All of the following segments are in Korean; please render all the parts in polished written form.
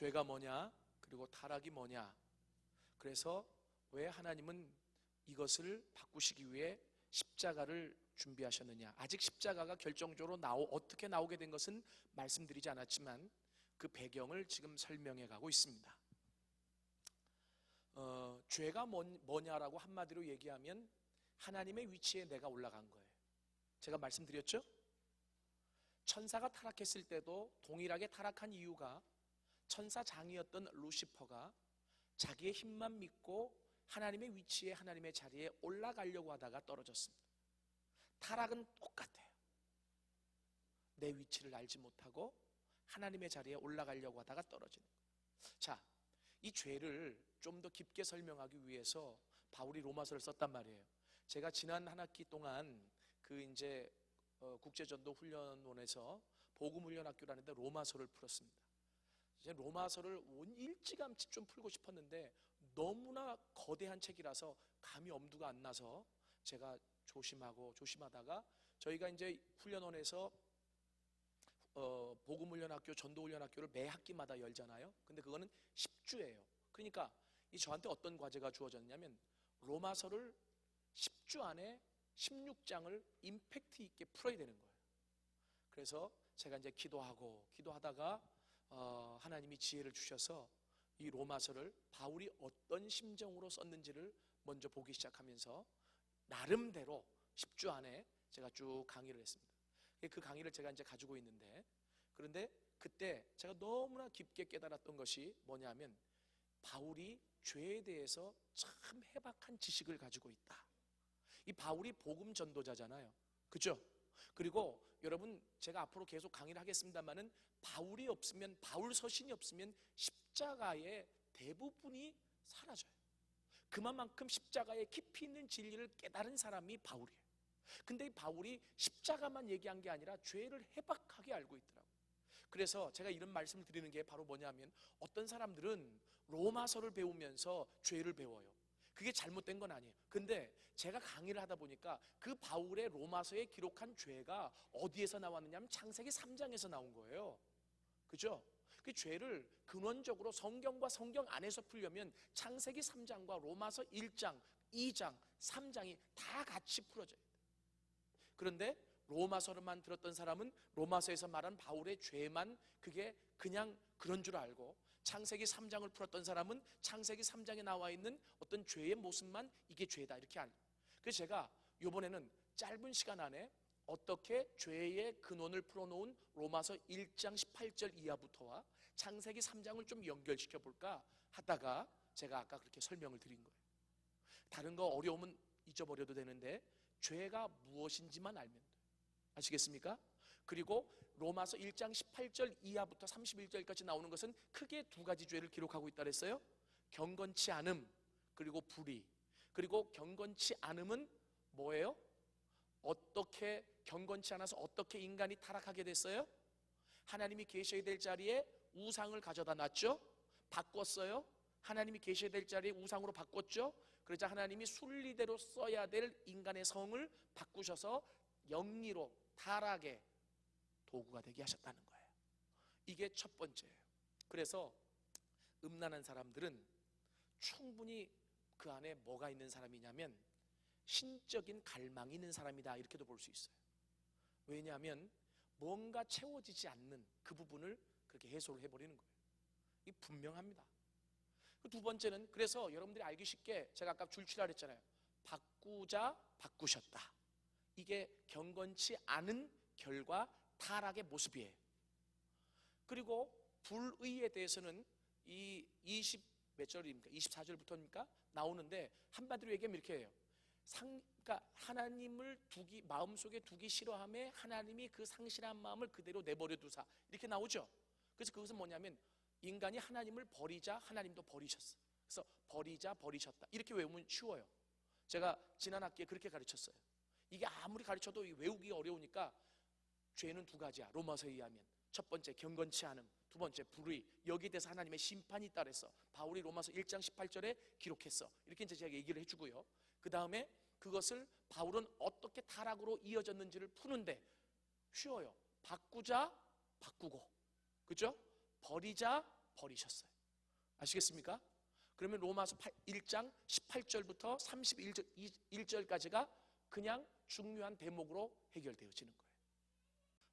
죄가 뭐냐? 그리고 타락이 뭐냐? 그래서 왜 하나님은 이것을 바꾸시기 위해 십자가를 준비하셨느냐? 아직 십자가가 결정적으로 어떻게 나오게 된 것은 말씀드리지 않았지만 그 배경을 지금 설명해 가고 있습니다. 죄가 뭐냐라고 한마디로 얘기하면 하나님의 위치에 내가 올라간 거예요. 제가 말씀드렸죠? 천사가 타락했을 때도 동일하게 타락한 이유가 천사장이었던 루시퍼가 자기의 힘만 믿고 하나님의 위치에, 하나님의 자리에 올라가려고 하다가 떨어졌습니다. 타락은 똑같아요. 내 위치를 알지 못하고 하나님의 자리에 올라가려고 하다가 떨어지는 거예요. 자, 이 죄를 좀 더 깊게 설명하기 위해서 바울이 로마서를 썼단 말이에요. 제가 지난 한 학기 동안 국제전도 훈련원에서 복음훈련학교라는데 로마서를 풀었습니다. 이제 로마서를 일찌감치 좀 풀고 싶었는데 너무나 거대한 책이라서 감이 엄두가 안 나서 제가 조심하다가 저희가 이제 훈련원에서 복음훈련학교, 전도훈련학교를 매 학기마다 열잖아요. 근데 그거는 10주예요. 그러니까 저한테 어떤 과제가 주어졌냐면 로마서를 10주 안에 16장을 임팩트 있게 풀어야 되는 거예요. 그래서 제가 이제 기도하다가 하나님이 지혜를 주셔서 이 로마서를 바울이 어떤 심정으로 썼는지를 먼저 보기 시작하면서 나름대로 10주 안에 제가 쭉 강의를 했습니다. 그 강의를 제가 이제 가지고 있는데, 그런데 그때 제가 너무나 깊게 깨달았던 것이 뭐냐면 바울이 죄에 대해서 참 해박한 지식을 가지고 있다. 이 바울이 복음 전도자잖아요. 그죠? 그리고 여러분, 제가 앞으로 계속 강의를 하겠습니다만은 바울이 없으면, 바울 서신이 없으면 십자가의 대부분이 사라져요. 그만큼 십자가에 깊이 있는 진리를 깨달은 사람이 바울이에요. 근데 이 바울이 십자가만 얘기한 게 아니라 죄를 해박하게 알고 있더라고요. 그래서 제가 이런 말씀을 드리는 게 바로 뭐냐면, 어떤 사람들은 로마서를 배우면서 죄를 배워요. 그게 잘못된 건 아니에요. 근데 제가 강의를 하다 보니까 그 바울의 로마서에 기록한 죄가 어디에서 나왔느냐 하면 창세기 3장에서 나온 거예요. 그죠? 그 죄를 근원적으로 성경과 성경 안에서 풀려면 창세기 3장과 로마서 1장, 2장, 3장이 다 같이 풀어져요. 그런데 로마서를만 들었던 사람은 로마서에서 말한 바울의 죄만 그게 그냥 그런 줄 알고, 창세기 3장을 풀었던 사람은 창세기 3장에 나와 있는 어떤 죄의 모습만 이게 죄다 이렇게 알고. 그래서 제가 이번에는 짧은 시간 안에 어떻게 죄의 근원을 풀어놓은 로마서 1장 18절 이하부터와 창세기 3장을 좀 연결시켜 볼까 하다가 제가 아까 그렇게 설명을 드린 거예요. 다른 거 어려우면 잊어버려도 되는데 죄가 무엇인지만 알면 돼요. 아시겠습니까? 그리고 로마서 1장 18절 이하부터 31절까지 나오는 것은 크게 두 가지 죄를 기록하고 있다 그랬어요. 경건치 않음, 그리고 불의. 그리고 경건치 않음은 뭐예요? 어떻게 경건치 않아서 어떻게 인간이 타락하게 됐어요? 하나님이 계셔야 될 자리에 우상을 가져다 놨죠. 바꿨어요. 하나님이 계셔야 될 자리에 우상으로 바꿨죠. 그러자 하나님이 순리대로 써야 될 인간의 성을 바꾸셔서 영리로 타락의 도구가 되게 하셨다는 거예요. 이게 첫 번째예요. 그래서 음란한 사람들은 충분히 그 안에 뭐가 있는 사람이냐면 신적인 갈망이 있는 사람이다, 이렇게도 볼 수 있어요. 왜냐하면 뭔가 채워지지 않는 그 부분을 그렇게 해소를 해버리는 거예요. 이게 분명합니다. 두 번째는, 그래서 여러분들이 알기 쉽게 제가 아까 줄치라 그랬잖아요. 바꾸자, 바꾸셨다. 이게 경건치 않은 결과 타락의 모습이에요. 그리고 불의에 대해서는 이 20몇 절입니까? 24절부터입니까? 나오는데 한마디로 얘기하면 이렇게 해요. 그러니까 하나님을 마음속에 두기 싫어함에 하나님이 그 상실한 마음을 그대로 내버려 두사, 이렇게 나오죠. 그래서 그것은 뭐냐면 인간이 하나님을 버리자 하나님도 버리셨어. 그래서 버리자 버리셨다, 이렇게 외우면 쉬워요. 제가 지난 학기에 그렇게 가르쳤어요. 이게 아무리 가르쳐도 외우기 어려우니까 죄는 두 가지야, 로마서에 의하면. 첫 번째 경건치 않음, 두 번째 불의. 여기에 대해서 하나님의 심판이 있다 그랬어. 바울이 로마서 1장 18절에 기록했어. 이렇게 이제 제가 얘기를 해주고요. 그 다음에 그것을 바울은 어떻게 타락으로 이어졌는지를 푸는데 쉬워요. 바꾸자, 바꾸고, 그죠? 버리자, 버리셨어요. 아시겠습니까? 그러면 로마서 1장 18절부터 31절까지가 그냥 중요한 대목으로 해결되어지는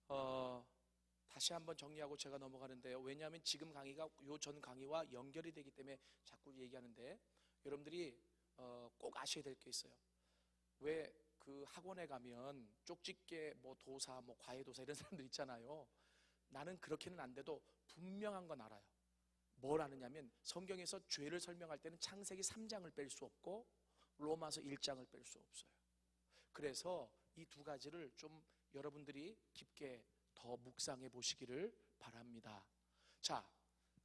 거예요. 다시 한번 정리하고 제가 넘어가는데요. 왜냐하면 지금 강의가 요 전 강의와 연결이 되기 때문에 자꾸 얘기하는데, 여러분들이 꼭 아셔야 될 게 있어요. 왜 그 학원에 가면 쪽집게 뭐 도사 뭐 과외도사 이런 사람들 있잖아요. 나는 그렇게는 안 돼도 분명한 건 알아요. 뭘 아느냐면 성경에서 죄를 설명할 때는 창세기 3장을 뺄 수 없고 로마서 1장을 뺄 수 없어요. 그래서 이 두 가지를 좀 여러분들이 깊게 더 묵상해 보시기를 바랍니다. 자,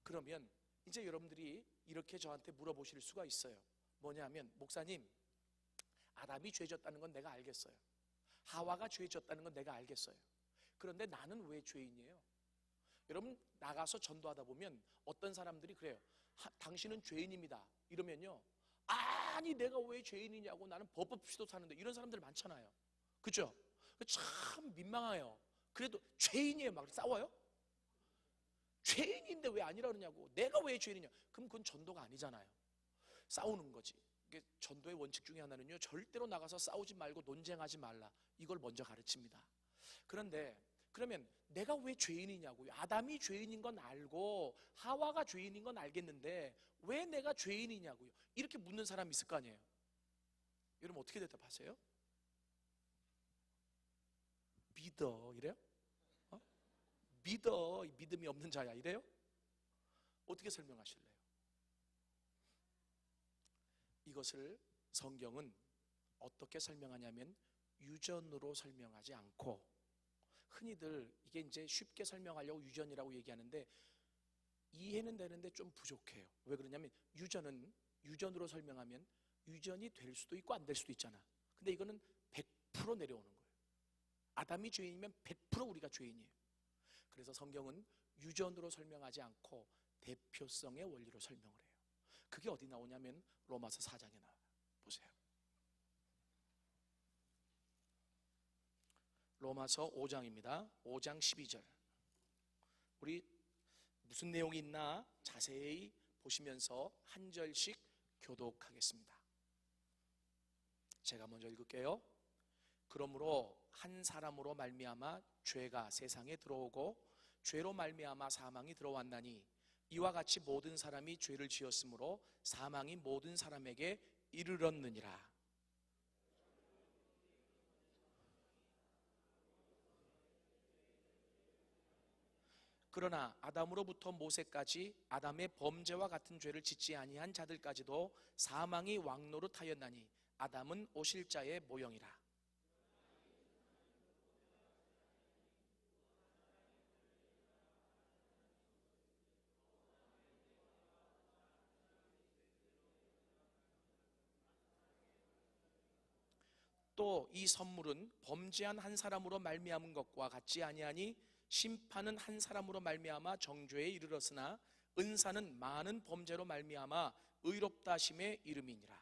그러면 이제 여러분들이 이렇게 저한테 물어보실 수가 있어요. 뭐냐면, 목사님, 아담이 죄졌다는 건 내가 알겠어요. 하와가 죄졌다는 건 내가 알겠어요. 그런데 나는 왜 죄인이에요? 여러분, 나가서 전도하다 보면 어떤 사람들이 그래요. 당신은 죄인입니다. 이러면요, 아니 내가 왜 죄인이냐고, 나는 법 없이도 사는데, 이런 사람들 많잖아요. 그죠? 참 민망해요. 그래도 죄인이에요. 막 싸워요? 죄인인데 왜 아니라 그러냐고. 내가 왜 죄인이냐. 그럼 그건 전도가 아니잖아요. 싸우는 거지. 전도의 원칙 중에 하나는요, 절대로 나가서 싸우지 말고 논쟁하지 말라, 이걸 먼저 가르칩니다. 그런데 그러면 내가 왜 죄인이냐고요. 아담이 죄인인 건 알고 하와가 죄인인 건 알겠는데 왜 내가 죄인이냐고요. 이렇게 묻는 사람이 있을 거 아니에요. 여러분 어떻게 대답하세요? 믿어 이래요? 믿어, 믿음이 없는 자야 이래요? 어떻게 설명하실래요? 이것을 성경은 어떻게 설명하냐면 유전으로 설명하지 않고, 흔히들 이게 이제 쉽게 설명하려고 유전이라고 얘기하는데 이해는 되는데 좀 부족해요. 왜 그러냐면 유전으로 설명하면 유전이 될 수도 있고 안 될 수도 있잖아. 근데 이거는 100% 내려오는 거예요. 아담이 죄인이면 100% 우리가 죄인이에요. 그래서 성경은 유전으로 설명하지 않고 대표성의 원리로 설명을 해요. 그게 어디 나오냐면 로마서 4장에 나와요. 보세요. 로마서 5장입니다. 5장 12절. 우리 무슨 내용이 있나 자세히 보시면서 한 절씩 교독하겠습니다. 제가 먼저 읽을게요. 그러므로 한 사람으로 말미암아 죄가 세상에 들어오고 죄로 말미암아 사망이 들어왔나니 이와 같이 모든 사람이 죄를 지었으므로 사망이 모든 사람에게 이르렀느니라. 그러나 아담으로부터 모세까지 아담의 범죄와 같은 죄를 짓지 아니한 자들까지도 사망이 왕노릇하였나니 아담은 오실 자의 모형이라. 또 이 선물은 범죄한 한 사람으로 말미암은 것과 같지 아니하니 심판은 한 사람으로 말미암아 정죄에 이르렀으나 은사는 많은 범죄로 말미암아 의롭다 하심에 이름이니라.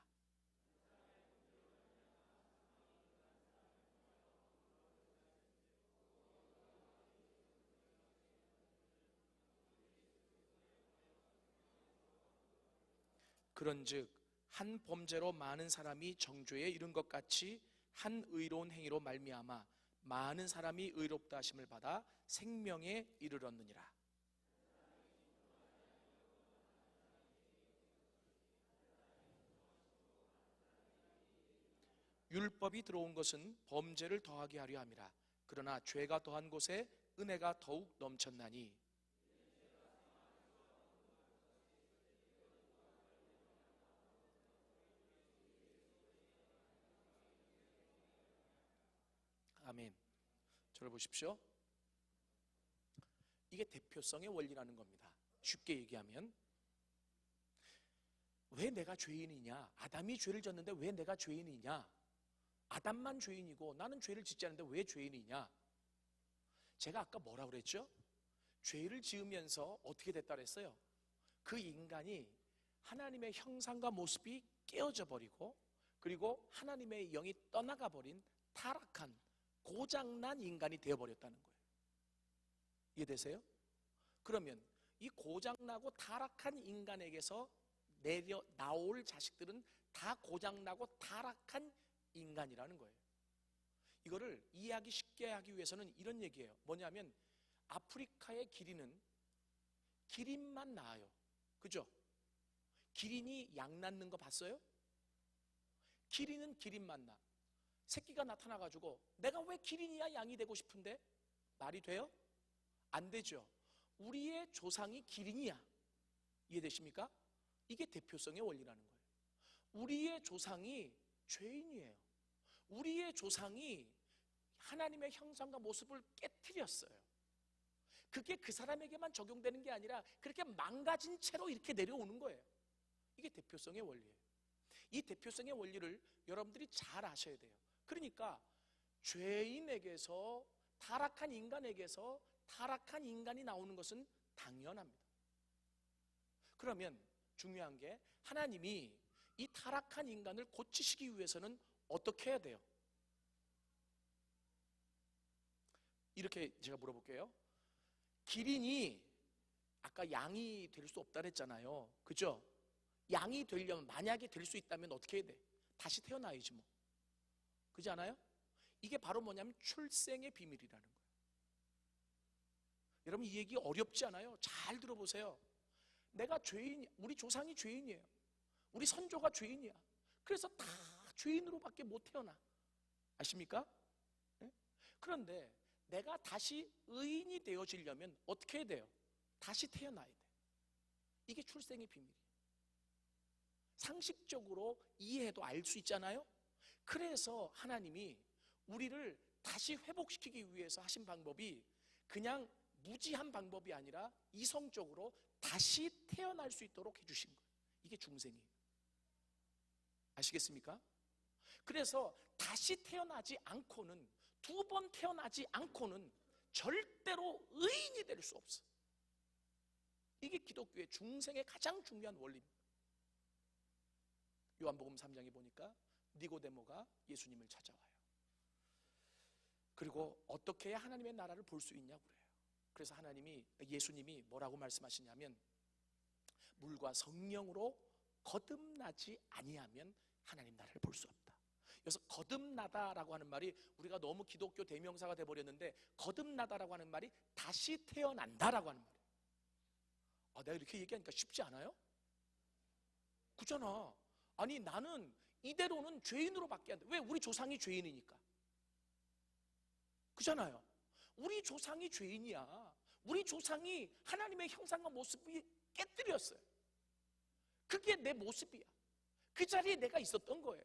그런즉 한 범죄로 많은 사람이 정죄에 이른 것 같이 한 의로운 행위로 말미암아 많은 사람이 의롭다 하심을 받아 생명에 이르렀느니라. 율법이 들어온 것은 범죄를 더하게 하려 함이라. 그러나 죄가 더한 곳에 은혜가 더욱 넘쳤나니 아멘. 저를 보십시오. 이게 대표성의 원리라는 겁니다. 쉽게 얘기하면 왜 내가 죄인이냐? 아담이 죄를 졌는데 왜 내가 죄인이냐? 아담만 죄인이고 나는 죄를 짓지 않는데 왜 죄인이냐? 제가 아까 뭐라 그랬죠? 죄를 지으면서 어떻게 됐다 그랬어요? 그 인간이 하나님의 형상과 모습이 깨어져 버리고, 그리고 하나님의 영이 떠나가 버린 타락한 고장난 인간이 되어버렸다는 거예요. 이해되세요? 그러면 이 고장나고 타락한 인간에게서 내려 나올 자식들은 다 고장나고 타락한 인간이라는 거예요. 이거를 이해하기 쉽게 하기 위해서는 이런 얘기예요. 뭐냐면 아프리카의 기린은 기린만 낳아요. 그죠? 기린이 양 낳는 거 봤어요? 기린은 기린만 낳아. 새끼가 나타나가지고 내가 왜 기린이야 양이 되고 싶은데? 말이 돼요? 안 되죠. 우리의 조상이 기린이야. 이해되십니까? 이게 대표성의 원리라는 거예요. 우리의 조상이 죄인이에요. 우리의 조상이 하나님의 형상과 모습을 깨트렸어요. 그게 그 사람에게만 적용되는 게 아니라 그렇게 망가진 채로 이렇게 내려오는 거예요. 이게 대표성의 원리예요. 이 대표성의 원리를 여러분들이 잘 아셔야 돼요. 그러니까 죄인에게서, 타락한 인간에게서 타락한 인간이 나오는 것은 당연합니다. 그러면 중요한 게 하나님이 이 타락한 인간을 고치시기 위해서는 어떻게 해야 돼요? 이렇게 제가 물어볼게요. 기린이 아까 양이 될 수 없다 그랬잖아요. 그죠? 양이 되려면, 만약에 될 수 있다면 어떻게 해야 돼? 다시 태어나야지 뭐. 그렇지 않아요? 이게 바로 뭐냐면 출생의 비밀이라는 거예요. 여러분 이 얘기 어렵지 않아요? 잘 들어보세요. 내가 죄인, 우리 조상이 죄인이에요. 우리 선조가 죄인이야. 그래서 다 죄인으로밖에 못 태어나. 아십니까? 네? 그런데 내가 다시 의인이 되어지려면 어떻게 해야 돼요? 다시 태어나야 돼. 이게 출생의 비밀이에요. 상식적으로 이해해도 알 수 있잖아요. 그래서 하나님이 우리를 다시 회복시키기 위해서 하신 방법이 그냥 무지한 방법이 아니라 이성적으로 다시 태어날 수 있도록 해주신 거예요. 이게 중생이에요. 아시겠습니까? 그래서 다시 태어나지 않고는, 두 번 태어나지 않고는 절대로 의인이 될 수 없어. 이게 기독교의 중생의 가장 중요한 원리입니다. 요한복음 3장에 보니까 니고데모가 예수님을 찾아와요. 그리고 어떻게 해야 하나님의 나라를 볼 수 있냐고 그래요. 그래서 예수님이 뭐라고 말씀하시냐면 물과 성령으로 거듭나지 아니하면 하나님 나라를 볼 수 없다. 그래서 거듭나다라고 하는 말이 우리가 너무 기독교 대명사가 돼버렸는데, 거듭나다라고 하는 말이 다시 태어난다라고 하는 말이에요. 내가 이렇게 얘기하니까 쉽지 않아요? 그렇잖아. 아니 나는 이대로는 죄인으로밖에 안 돼. 왜? 우리 조상이 죄인이니까. 그렇잖아요. 우리 조상이 죄인이야. 우리 조상이 하나님의 형상과 모습이 깨뜨렸어요. 그게 내 모습이야. 그 자리에 내가 있었던 거예요.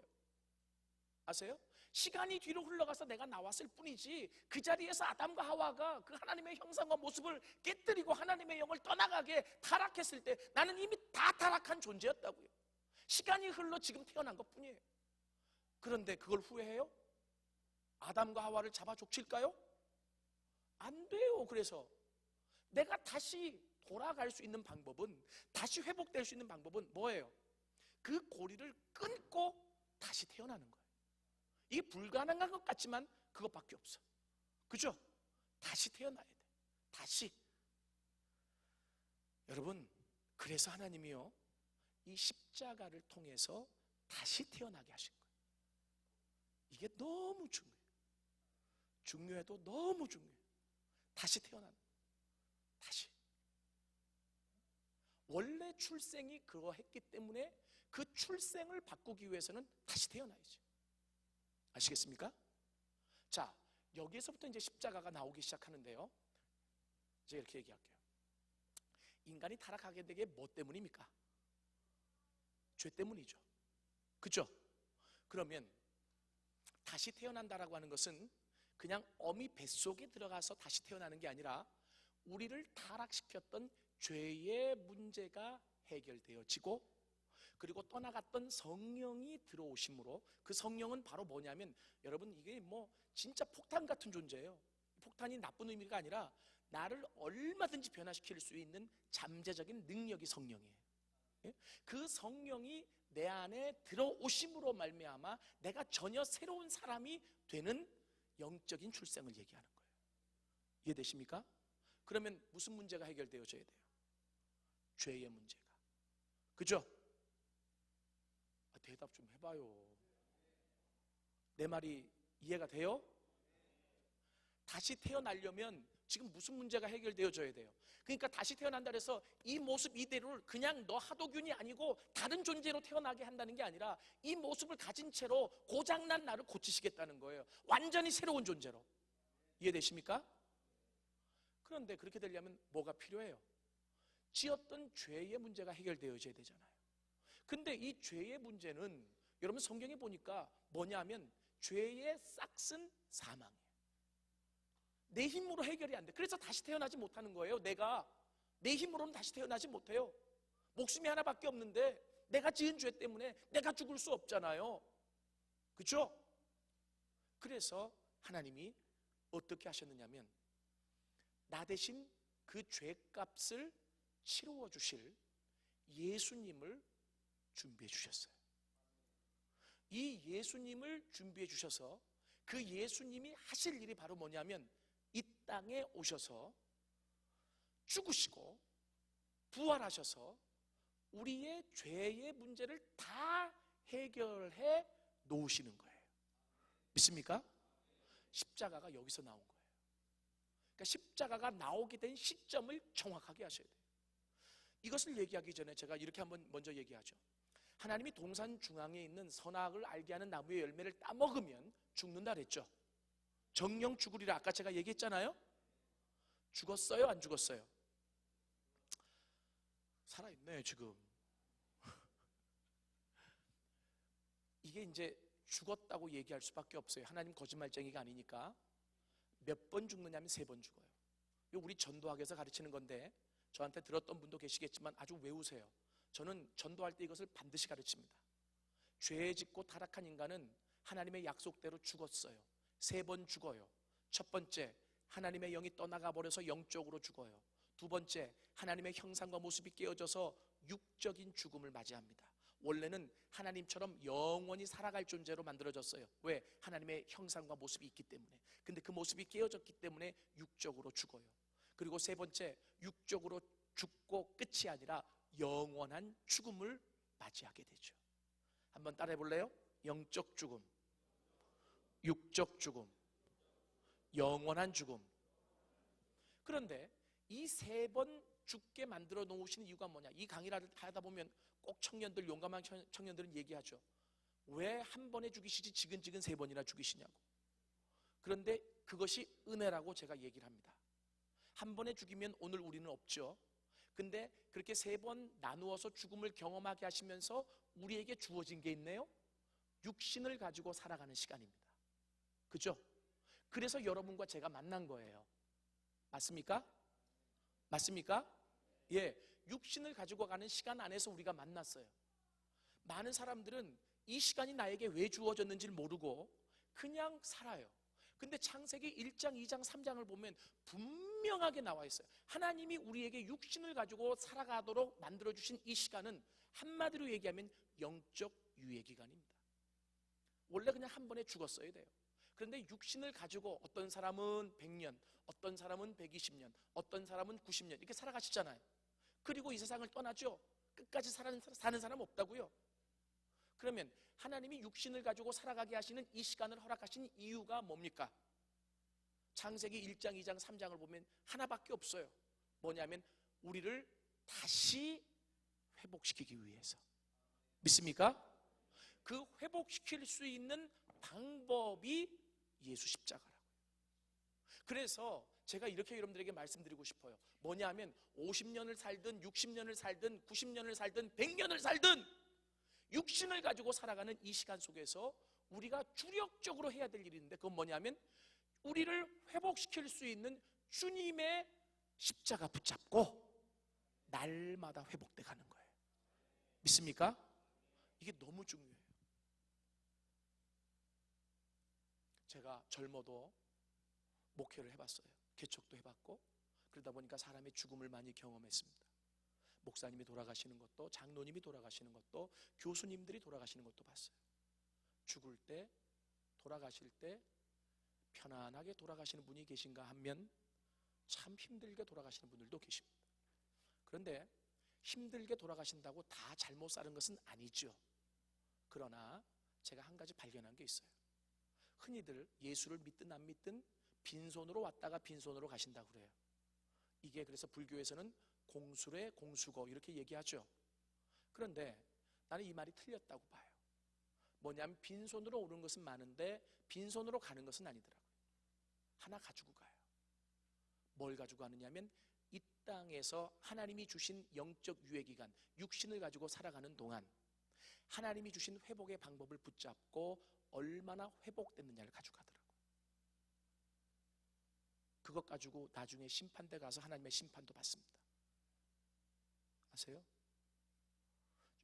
아세요? 시간이 뒤로 흘러가서 내가 나왔을 뿐이지, 그 자리에서 아담과 하와가 그 하나님의 형상과 모습을 깨뜨리고 하나님의 영을 떠나가게 타락했을 때 나는 이미 다 타락한 존재였다고요. 시간이 흘러 지금 태어난 것 뿐이에요. 그런데 그걸 후회해요? 아담과 하와를 잡아 족칠까요? 안 돼요. 그래서 내가 다시 돌아갈 수 있는 방법은, 다시 회복될 수 있는 방법은 뭐예요? 그 고리를 끊고 다시 태어나는 거예요. 이게 불가능한 것 같지만 그것밖에 없어. 그죠? 다시 태어나야 돼. 다시. 여러분, 그래서 하나님이요, 이 십자가를 통해서 다시 태어나게 하신 거예요. 이게 너무 중요해요. 중요해도 너무 중요해요. 다시 태어나는 거예요. 다시. 원래 출생이 그러했기 때문에 그 출생을 바꾸기 위해서는 다시 태어나야지. 아시겠습니까? 자, 여기에서부터 이제 십자가가 나오기 시작하는데요. 제가 이렇게 얘기할게요. 인간이 타락하게 된 게 뭐 때문입니까? 죄 때문이죠. 그죠? 그러면 다시 태어난다라고 하는 것은 그냥 어미 뱃속에 들어가서 다시 태어나는 게 아니라 우리를 타락시켰던 죄의 문제가 해결되어지고, 그리고 떠나갔던 성령이 들어오심으로, 그 성령은 바로 뭐냐면, 여러분 이게 뭐 진짜 폭탄 같은 존재예요. 폭탄이 나쁜 의미가 아니라 나를 얼마든지 변화시킬 수 있는 잠재적인 능력이 성령이에요. 그 성령이 내 안에 들어오심으로 말미암아 내가 전혀 새로운 사람이 되는 영적인 출생을 얘기하는 거예요. 이해되십니까? 그러면 무슨 문제가 해결되어져야 돼요? 죄의 문제가. 그죠? 대답 좀 해봐요. 내 말이 이해가 돼요? 다시 태어나려면 지금 무슨 문제가 해결되어져야 돼요? 그러니까 다시 태어난다 해서 이 모습 이대로를 그냥 너 하도균이 아니고 다른 존재로 태어나게 한다는 게 아니라 이 모습을 가진 채로 고장난 나를 고치시겠다는 거예요. 완전히 새로운 존재로. 이해되십니까? 그런데 그렇게 되려면 뭐가 필요해요? 지었던 죄의 문제가 해결되어져야 되잖아요. 근데 이 죄의 문제는 여러분 성경에 보니까 뭐냐면 죄의 싹은 사망이에요. 내 힘으로 해결이 안 돼. 그래서 다시 태어나지 못하는 거예요. 내가 내 힘으로는 다시 태어나지 못해요. 목숨이 하나밖에 없는데 내가 지은 죄 때문에 내가 죽을 수 없잖아요. 그렇죠? 그래서 하나님이 어떻게 하셨느냐면 나 대신 그 죄값을 치루어 주실 예수님을 준비해 주셨어요. 이 예수님을 준비해 주셔서 그 예수님이 하실 일이 바로 뭐냐면 이 땅에 오셔서 죽으시고 부활하셔서 우리의 죄의 문제를 다 해결해 놓으시는 거예요. 믿습니까? 십자가가 여기서 나온 거예요. 그러니까 십자가가 나오게 된 시점을 정확하게 하셔야 돼요. 이것을 얘기하기 전에 제가 이렇게 한번 먼저 얘기하죠. 하나님이 동산 중앙에 있는 선악을 알게 하는 나무의 열매를 따먹으면 죽는다 그랬죠. 정령 죽으리라 아까 제가 얘기했잖아요. 죽었어요? 안 죽었어요? 살아있네 지금. 이게 이제 죽었다고 얘기할 수밖에 없어요. 하나님 거짓말쟁이가 아니니까. 몇 번 죽느냐면 3번 죽어요. 이거 우리 전도학에서 가르치는 건데 저한테 들었던 분도 계시겠지만 아주 외우세요. 저는 전도할 때 이것을 반드시 가르칩니다. 죄 짓고 타락한 인간은 하나님의 약속대로 죽었어요. 3번 죽어요. 첫 번째, 하나님의 영이 떠나가 버려서 영적으로 죽어요. 두 번째, 하나님의 형상과 모습이 깨어져서 육적인 죽음을 맞이합니다. 원래는 하나님처럼 영원히 살아갈 존재로 만들어졌어요. 왜? 하나님의 형상과 모습이 있기 때문에. 근데 그 모습이 깨어졌기 때문에 육적으로 죽어요. 그리고 세 번째, 육적으로 죽고 끝이 아니라 영원한 죽음을 맞이하게 되죠. 한번 따라해 볼래요? 영적 죽음, 육적 죽음, 영원한 죽음. 그런데 이 3번 죽게 만들어 놓으시는 이유가 뭐냐? 이 강의를 하다 보면 꼭 청년들, 용감한 청년들은 얘기하죠. 왜 한 번에 죽이시지 지근지근 3번이나 죽이시냐고. 그런데 그것이 은혜라고 제가 얘기를 합니다. 한 번에 죽이면 오늘 우리는 없죠. 근데 그렇게 3번 나누어서 죽음을 경험하게 하시면서 우리에게 주어진 게 있네요. 육신을 가지고 살아가는 시간입니다. 그죠? 그래서 여러분과 제가 만난 거예요. 맞습니까? 맞습니까? 예, 육신을 가지고 가는 시간 안에서 우리가 만났어요. 많은 사람들은 이 시간이 나에게 왜 주어졌는지를 모르고 그냥 살아요. 근데 창세기 1장, 2장, 3장을 보면 분명하게 나와 있어요. 하나님이 우리에게 육신을 가지고 살아가도록 만들어주신 이 시간은 한마디로 얘기하면 영적 유예기간입니다. 원래 그냥 한 번에 죽었어야 돼요. 그런데 육신을 가지고 어떤 사람은 100년, 어떤 사람은 120년, 어떤 사람은 90년 이렇게 살아가시잖아요. 그리고 이 세상을 떠나죠. 끝까지 사는 사람 없다고요. 그러면 하나님이 육신을 가지고 살아가게 하시는 이 시간을 허락하신 이유가 뭡니까? 창세기 1장, 2장, 3장을 보면 하나밖에 없어요. 뭐냐면 우리를 다시 회복시키기 위해서. 믿습니까? 그 회복시킬 수 있는 방법이 예수 십자가라고요. 그래서 제가 이렇게 여러분들에게 말씀드리고 싶어요. 뭐냐면 50년을 살든 60년을 살든 90년을 살든 100년을 살든 육신을 가지고 살아가는 이 시간 속에서 우리가 주력적으로 해야 될 일이 있는데 그건 뭐냐면 우리를 회복시킬 수 있는 주님의 십자가 붙잡고 날마다 회복돼 가는 거예요. 믿습니까? 이게 너무 중요해요. 제가 젊어도 목회를 해봤어요. 개척도 해봤고 그러다 보니까 사람의 죽음을 많이 경험했습니다. 목사님이 돌아가시는 것도, 장로님이 돌아가시는 것도, 교수님들이 돌아가시는 것도 봤어요. 죽을 때, 돌아가실 때 편안하게 돌아가시는 분이 계신가 하면 참 힘들게 돌아가시는 분들도 계십니다. 그런데 힘들게 돌아가신다고 다 잘못 사는 것은 아니죠. 그러나 제가 한 가지 발견한 게 있어요. 흔히들 예수를 믿든 안 믿든 빈손으로 왔다가 빈손으로 가신다고 그래요. 이게 그래서 불교에서는 공수래 공수거 이렇게 얘기하죠. 그런데 나는 이 말이 틀렸다고 봐요. 뭐냐면 빈손으로 오는 것은 많은데 빈손으로 가는 것은 아니더라고요. 하나 가지고 가요. 뭘 가지고 가느냐면 이 땅에서 하나님이 주신 영적 유예기간, 육신을 가지고 살아가는 동안 하나님이 주신 회복의 방법을 붙잡고 얼마나 회복됐느냐를 가지고 가더라고요. 그것 가지고 나중에 심판대 가서 하나님의 심판도 받습니다. 아세요?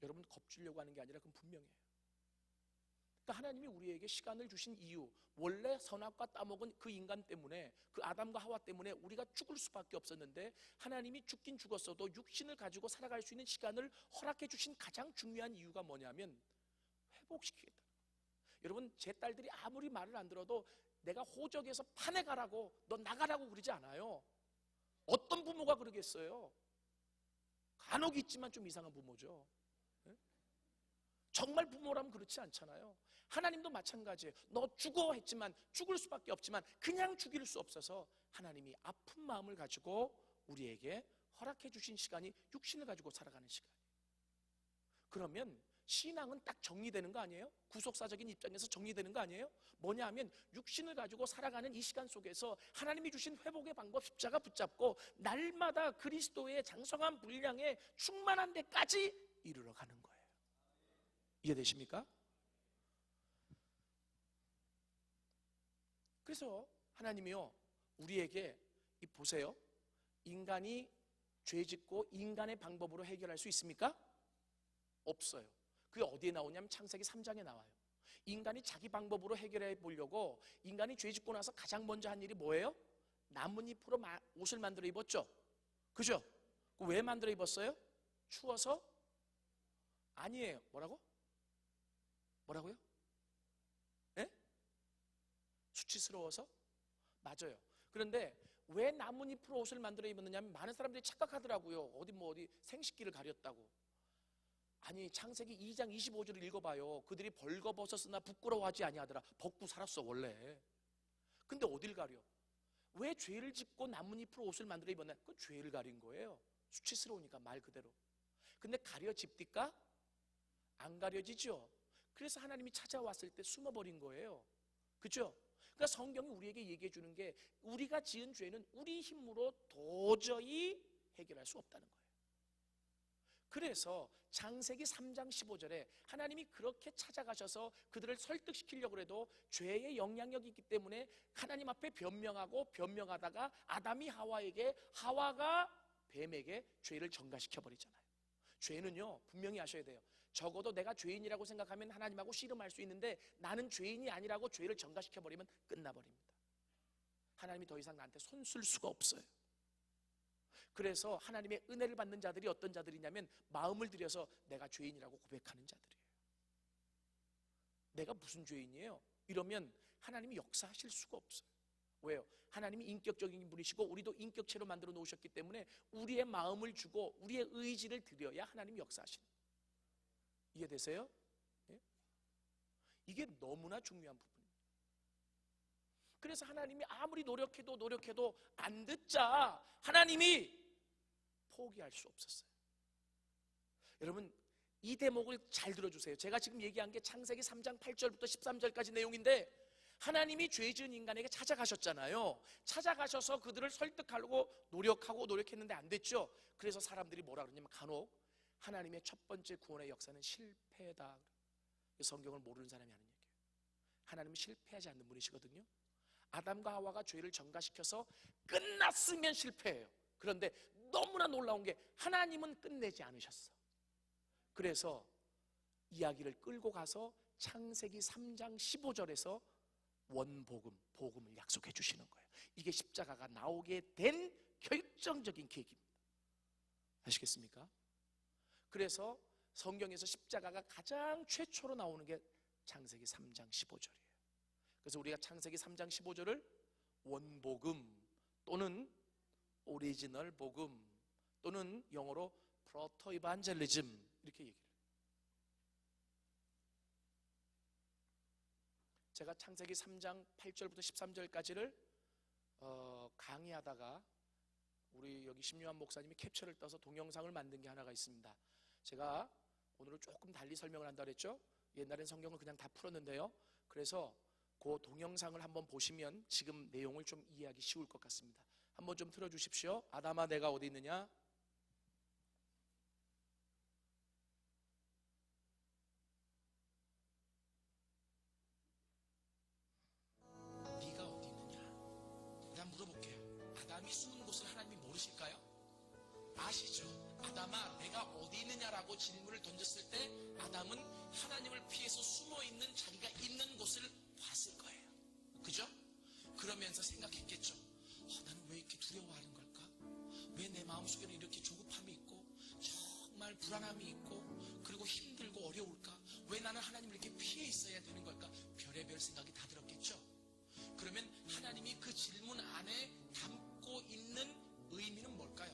여러분 겁주려고 하는 게 아니라 그건 분명해요. 그러니까 하나님이 우리에게 시간을 주신 이유, 원래 선악과 따먹은 그 인간 때문에, 그 아담과 하와 때문에 우리가 죽을 수밖에 없었는데 하나님이 죽긴 죽었어도 육신을 가지고 살아갈 수 있는 시간을 허락해 주신 가장 중요한 이유가 뭐냐면 회복시키겠다. 여러분, 제 딸들이 아무리 말을 안 들어도 내가 호적에서 판에 가라고, 너 나가라고 그러지 않아요. 어떤 부모가 그러겠어요? 간혹 있지만 좀 이상한 부모죠. 정말 부모라면 그렇지 않잖아요. 하나님도 마찬가지예요. 너 죽어 했지만 죽을 수밖에 없지만 그냥 죽일 수 없어서 하나님이 아픈 마음을 가지고 우리에게 허락해 주신 시간이 육신을 가지고 살아가는 시간이에요. 그러면 신앙은 딱 정리되는 거 아니에요? 구속사적인 입장에서 정리되는 거 아니에요? 뭐냐 하면 육신을 가지고 살아가는 이 시간 속에서 하나님이 주신 회복의 방법 십자가 붙잡고 날마다 그리스도의 장성한 분량에 충만한 데까지 이르러 가는 거예요. 이해되십니까? 그래서 하나님이요, 우리에게 보세요. 인간이 죄 짓고 인간의 방법으로 해결할 수 있습니까? 없어요. 그게 어디에 나오냐면 창세기 3장에 나와요. 인간이 자기 방법으로 해결해 보려고 인간이 죄 짓고 나서 가장 먼저 한 일이 뭐예요? 나뭇잎으로 옷을 만들어 입었죠. 그죠? 왜 만들어 입었어요? 추워서? 아니에요. 뭐라고? 뭐라고요? 예? 수치스러워서? 맞아요. 그런데 왜 나뭇잎으로 옷을 만들어 입었느냐면 많은 사람들이 착각하더라고요. 어디 생식기를 가렸다고. 아니, 창세기 2장 25절을 읽어봐요. 그들이 벌거벗었으나 부끄러워하지 아니하더라. 벗고 살았어 원래. 근데 어딜 가려? 왜 죄를 짓고 나뭇잎으로 옷을 만들어 입었냐? 그 죄를 가린 거예요. 수치스러우니까, 말 그대로. 근데 가려집니까? 안 가려지죠. 그래서 하나님이 찾아왔을 때 숨어버린 거예요. 그렇죠? 그러니까 성경이 우리에게 얘기해 주는 게 우리가 지은 죄는 우리 힘으로 도저히 해결할 수 없다는 거예요. 그래서 창세기 3장 15절에 하나님이 그렇게 찾아가셔서 그들을 설득시키려고 해도 죄의 영향력이 있기 때문에 하나님 앞에 변명하다가 아담이 하와에게, 하와가 뱀에게 죄를 전가시켜 버리잖아요. 죄는요, 분명히 아셔야 돼요. 적어도 내가 죄인이라고 생각하면 하나님하고 씨름할 수 있는데 나는 죄인이 아니라고 죄를 전가시켜 버리면 끝나버립니다. 하나님이 더 이상 나한테 손 쓸 수가 없어요. 그래서 하나님의 은혜를 받는 자들이 어떤 자들이냐면 마음을 들여서 내가 죄인이라고 고백하는 자들이에요. 내가 무슨 죄인이에요? 이러면 하나님이 역사하실 수가 없어요. 왜요? 하나님이 인격적인 분이시고 우리도 인격체로 만들어 놓으셨기 때문에 우리의 마음을 주고 우리의 의지를 드려야 하나님이 역사하시는 거예요. 이해되세요? 예? 이게 너무나 중요한 부분입니다. 그래서 하나님이 아무리 노력해도 안 듣자 하나님이 포기할 수 없었어요. 여러분, 이 대목을 잘 들어주세요. 제가 지금 얘기한 게 창세기 3장 8절부터 13절까지 내용인데 하나님이 죄 지은 인간에게 찾아가셨잖아요. 찾아가셔서 그들을 설득하려고 노력했는데 안 됐죠. 그래서 사람들이 뭐라 그러냐면 간혹 하나님의 첫 번째 구원의 역사는 실패다. 성경을 모르는 사람이 하는 얘기예요. 하나님은 실패하지 않는 분이시거든요. 아담과 하와가 죄를 전가시켜서 끝났으면 실패해요. 그런데 너무나 놀라운 게 하나님은 끝내지 않으셨어. 그래서 이야기를 끌고 가서 창세기 3장 15절에서 원복음, 복음을 약속해 주시는 거예요. 이게 십자가가 나오게 된 결정적인 계기입니다. 아시겠습니까? 그래서 성경에서 십자가가 가장 최초로 나오는 게 창세기 3장 15절이에요. 그래서 우리가 창세기 3장 15절을 원복음 또는 오리지널 복음 또는 영어로 프로토 이반젤리즘 이렇게 얘기를 해요. 제가 창세기 3장 8절부터 13절까지를 강의하다가 우리 여기 심유한 목사님이 캡처를 떠서 동영상을 만든 게 하나가 있습니다. 제가 오늘은 조금 달리 설명을 한다 그랬죠. 옛날엔 성경을 그냥 다 풀었는데요. 그래서 그 동영상을 한번 보시면 지금 내용을 좀 이해하기 쉬울 것 같습니다. 한번 좀 틀어주십시오. 아담아 내가 어디 있느냐? 네가 어디 있느냐? 난 물어볼게요. 아담이 숨은 곳을 하나님이 모르실까요? 아시죠? 아담아 내가 어디 있느냐라고 질문을 던졌을 때 아담은 하나님을 피해서 숨어있는 자기가 있는 곳을 봤을 거예요. 그죠? 그러면서 생각했겠죠. 나는 왜 이렇게 두려워하는 걸까? 왜 내 마음속에는 이렇게 조급함이 있고 정말 불안함이 있고 그리고 힘들고 어려울까? 왜 나는 하나님을 이렇게 피해 있어야 되는 걸까? 별의별 생각이 다 들었겠죠. 그러면 하나님이 그 질문 안에 담고 있는 의미는 뭘까요?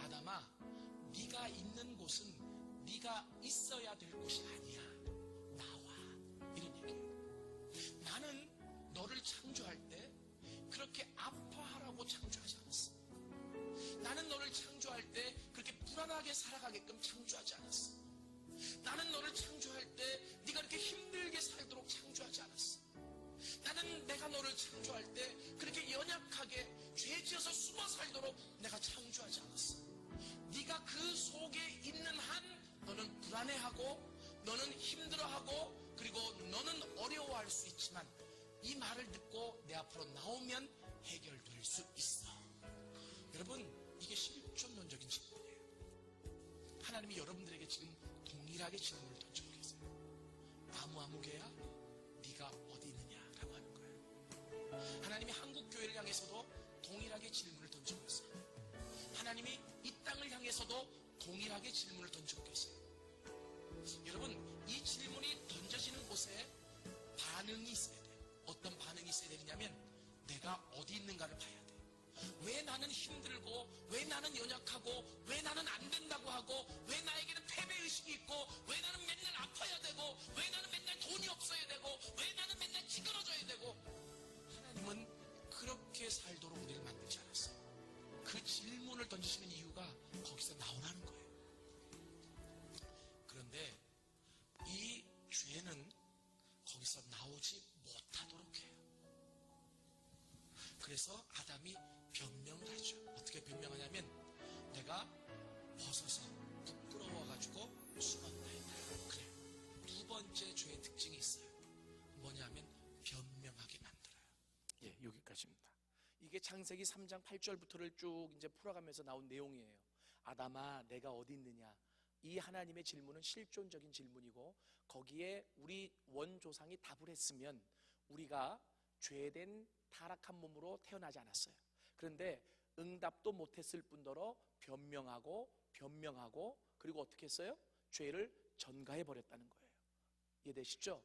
아담아 네가 있는 곳은 네가 있어야 될 곳이 아니야. 나와. 이런 얘기예요. 나는 너를 창조할 때 그렇게 아파하라고 창조하지 않았어. 나는 너를 창조할 때 그렇게 불안하게 살아가게끔 창조하지 않았어. 나는 너를 창조할 때 네가 이렇게 힘들게 살도록 창조하지 않았어. 나는 내가 너를 창조할 때 그렇게 연약하게 죄지어서 숨어 살도록 내가 창조하지 않았어. 네가 그 속에 있는 한 너는 불안해하고 너는 힘들어하고 그리고 너는 어려워할 수 있지만 이 말을 듣고 내 앞으로 나오면 해결될 수 있어. 여러분 이게 실존론적인 질문이에요. 하나님이 여러분들에게 지금 동일하게 질문을 던지고 계세요. 아무개야 네가 어디 있느냐라고 하는 거예요. 하나님이 한국교회를 향해서도 동일하게 질문을 던지고 있어요. 하나님이 이 땅을 향해서도 동일하게 질문을 던지고 계세요. 여러분 이 질문이 던져지는 곳에 반응이 있어야 돼요. 어떤 반응이 있어야 되느냐면 내가 어디 있는가를 봐야 돼요. 왜 나는 힘들고 왜 나는 연약하고 왜 나는 안 된다고 하고 왜 나에게는 패배의식이 있고 왜 나는 맨날 아파야 되고 왜 나는 맨날 돈이 없어야 되고 왜 나는 맨날 찌그러져야 되고 하나님은 그렇게 살도록 우리를 만들지 않았어요. 그 질문을 던지시는 이유가 거기서 나오라는 거예요. 그런데 이 죄는 거기서 나오지 못하도록 해요. 그래서 아담이 변명을 하죠. 어떻게 변명하냐면 내가 벗어서 부끄러워가지고 숨었다. 그래요. 두 번째 죄의 특징이 있어요. 뭐냐면 변명하게 만들어요. 예, 여기까지입니다. 이게 창세기 3장 8절부터를 쭉 이제 풀어가면서 나온 내용이에요. 아담아 내가 어디 있느냐. 이 하나님의 질문은 실존적인 질문이고 거기에 우리 원조상이 답을 했으면 우리가 죄된 타락한 몸으로 태어나지 않았어요. 그런데 응답도 못했을 뿐더러 변명하고 그리고 어떻게 했어요? 죄를 전가해 버렸다는 거예요. 이해되시죠?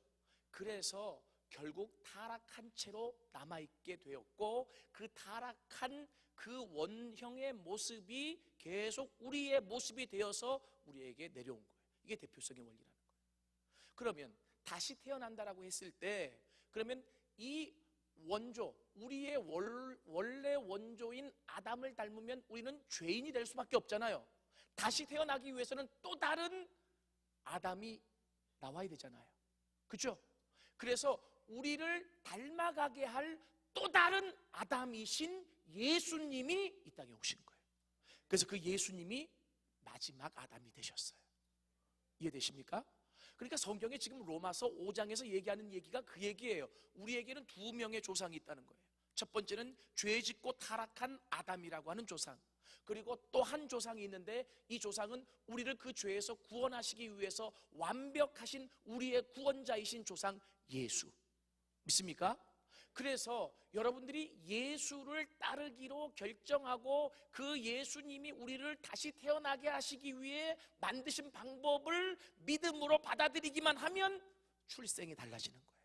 그래서 결국 타락한 채로 남아있게 되었고 그 타락한 그 원형의 모습이 계속 우리의 모습이 되어서 우리에게 내려온 거예요. 이게 대표성의 원리라는 거예요. 그러면 다시 태어난다라고 했을 때 그러면 이 원조, 우리의 원래 원조인 아담을 닮으면 우리는 죄인이 될 수밖에 없잖아요. 다시 태어나기 위해서는 또 다른 아담이 나와야 되잖아요. 그렇죠? 그래서 우리를 닮아가게 할 또 다른 아담이신 예수님이 이 땅에 오신 거예요. 그래서 그 예수님이 마지막 아담이 되셨어요. 이해되십니까? 그러니까 성경에 지금 로마서 5장에서 얘기하는 얘기가 그 얘기예요. 우리에게는 두 명의 조상이 있다는 거예요. 첫 번째는 죄 짓고 타락한 아담이라고 하는 조상, 그리고 또 한 조상이 있는데 이 조상은 우리를 그 죄에서 구원하시기 위해서 완벽하신 우리의 구원자이신 조상 예수. 믿습니까? 그래서 여러분들이 예수를 따르기로 결정하고 그 예수님이 우리를 다시 태어나게 하시기 위해 만드신 방법을 믿음으로 받아들이기만 하면 출생이 달라지는 거예요.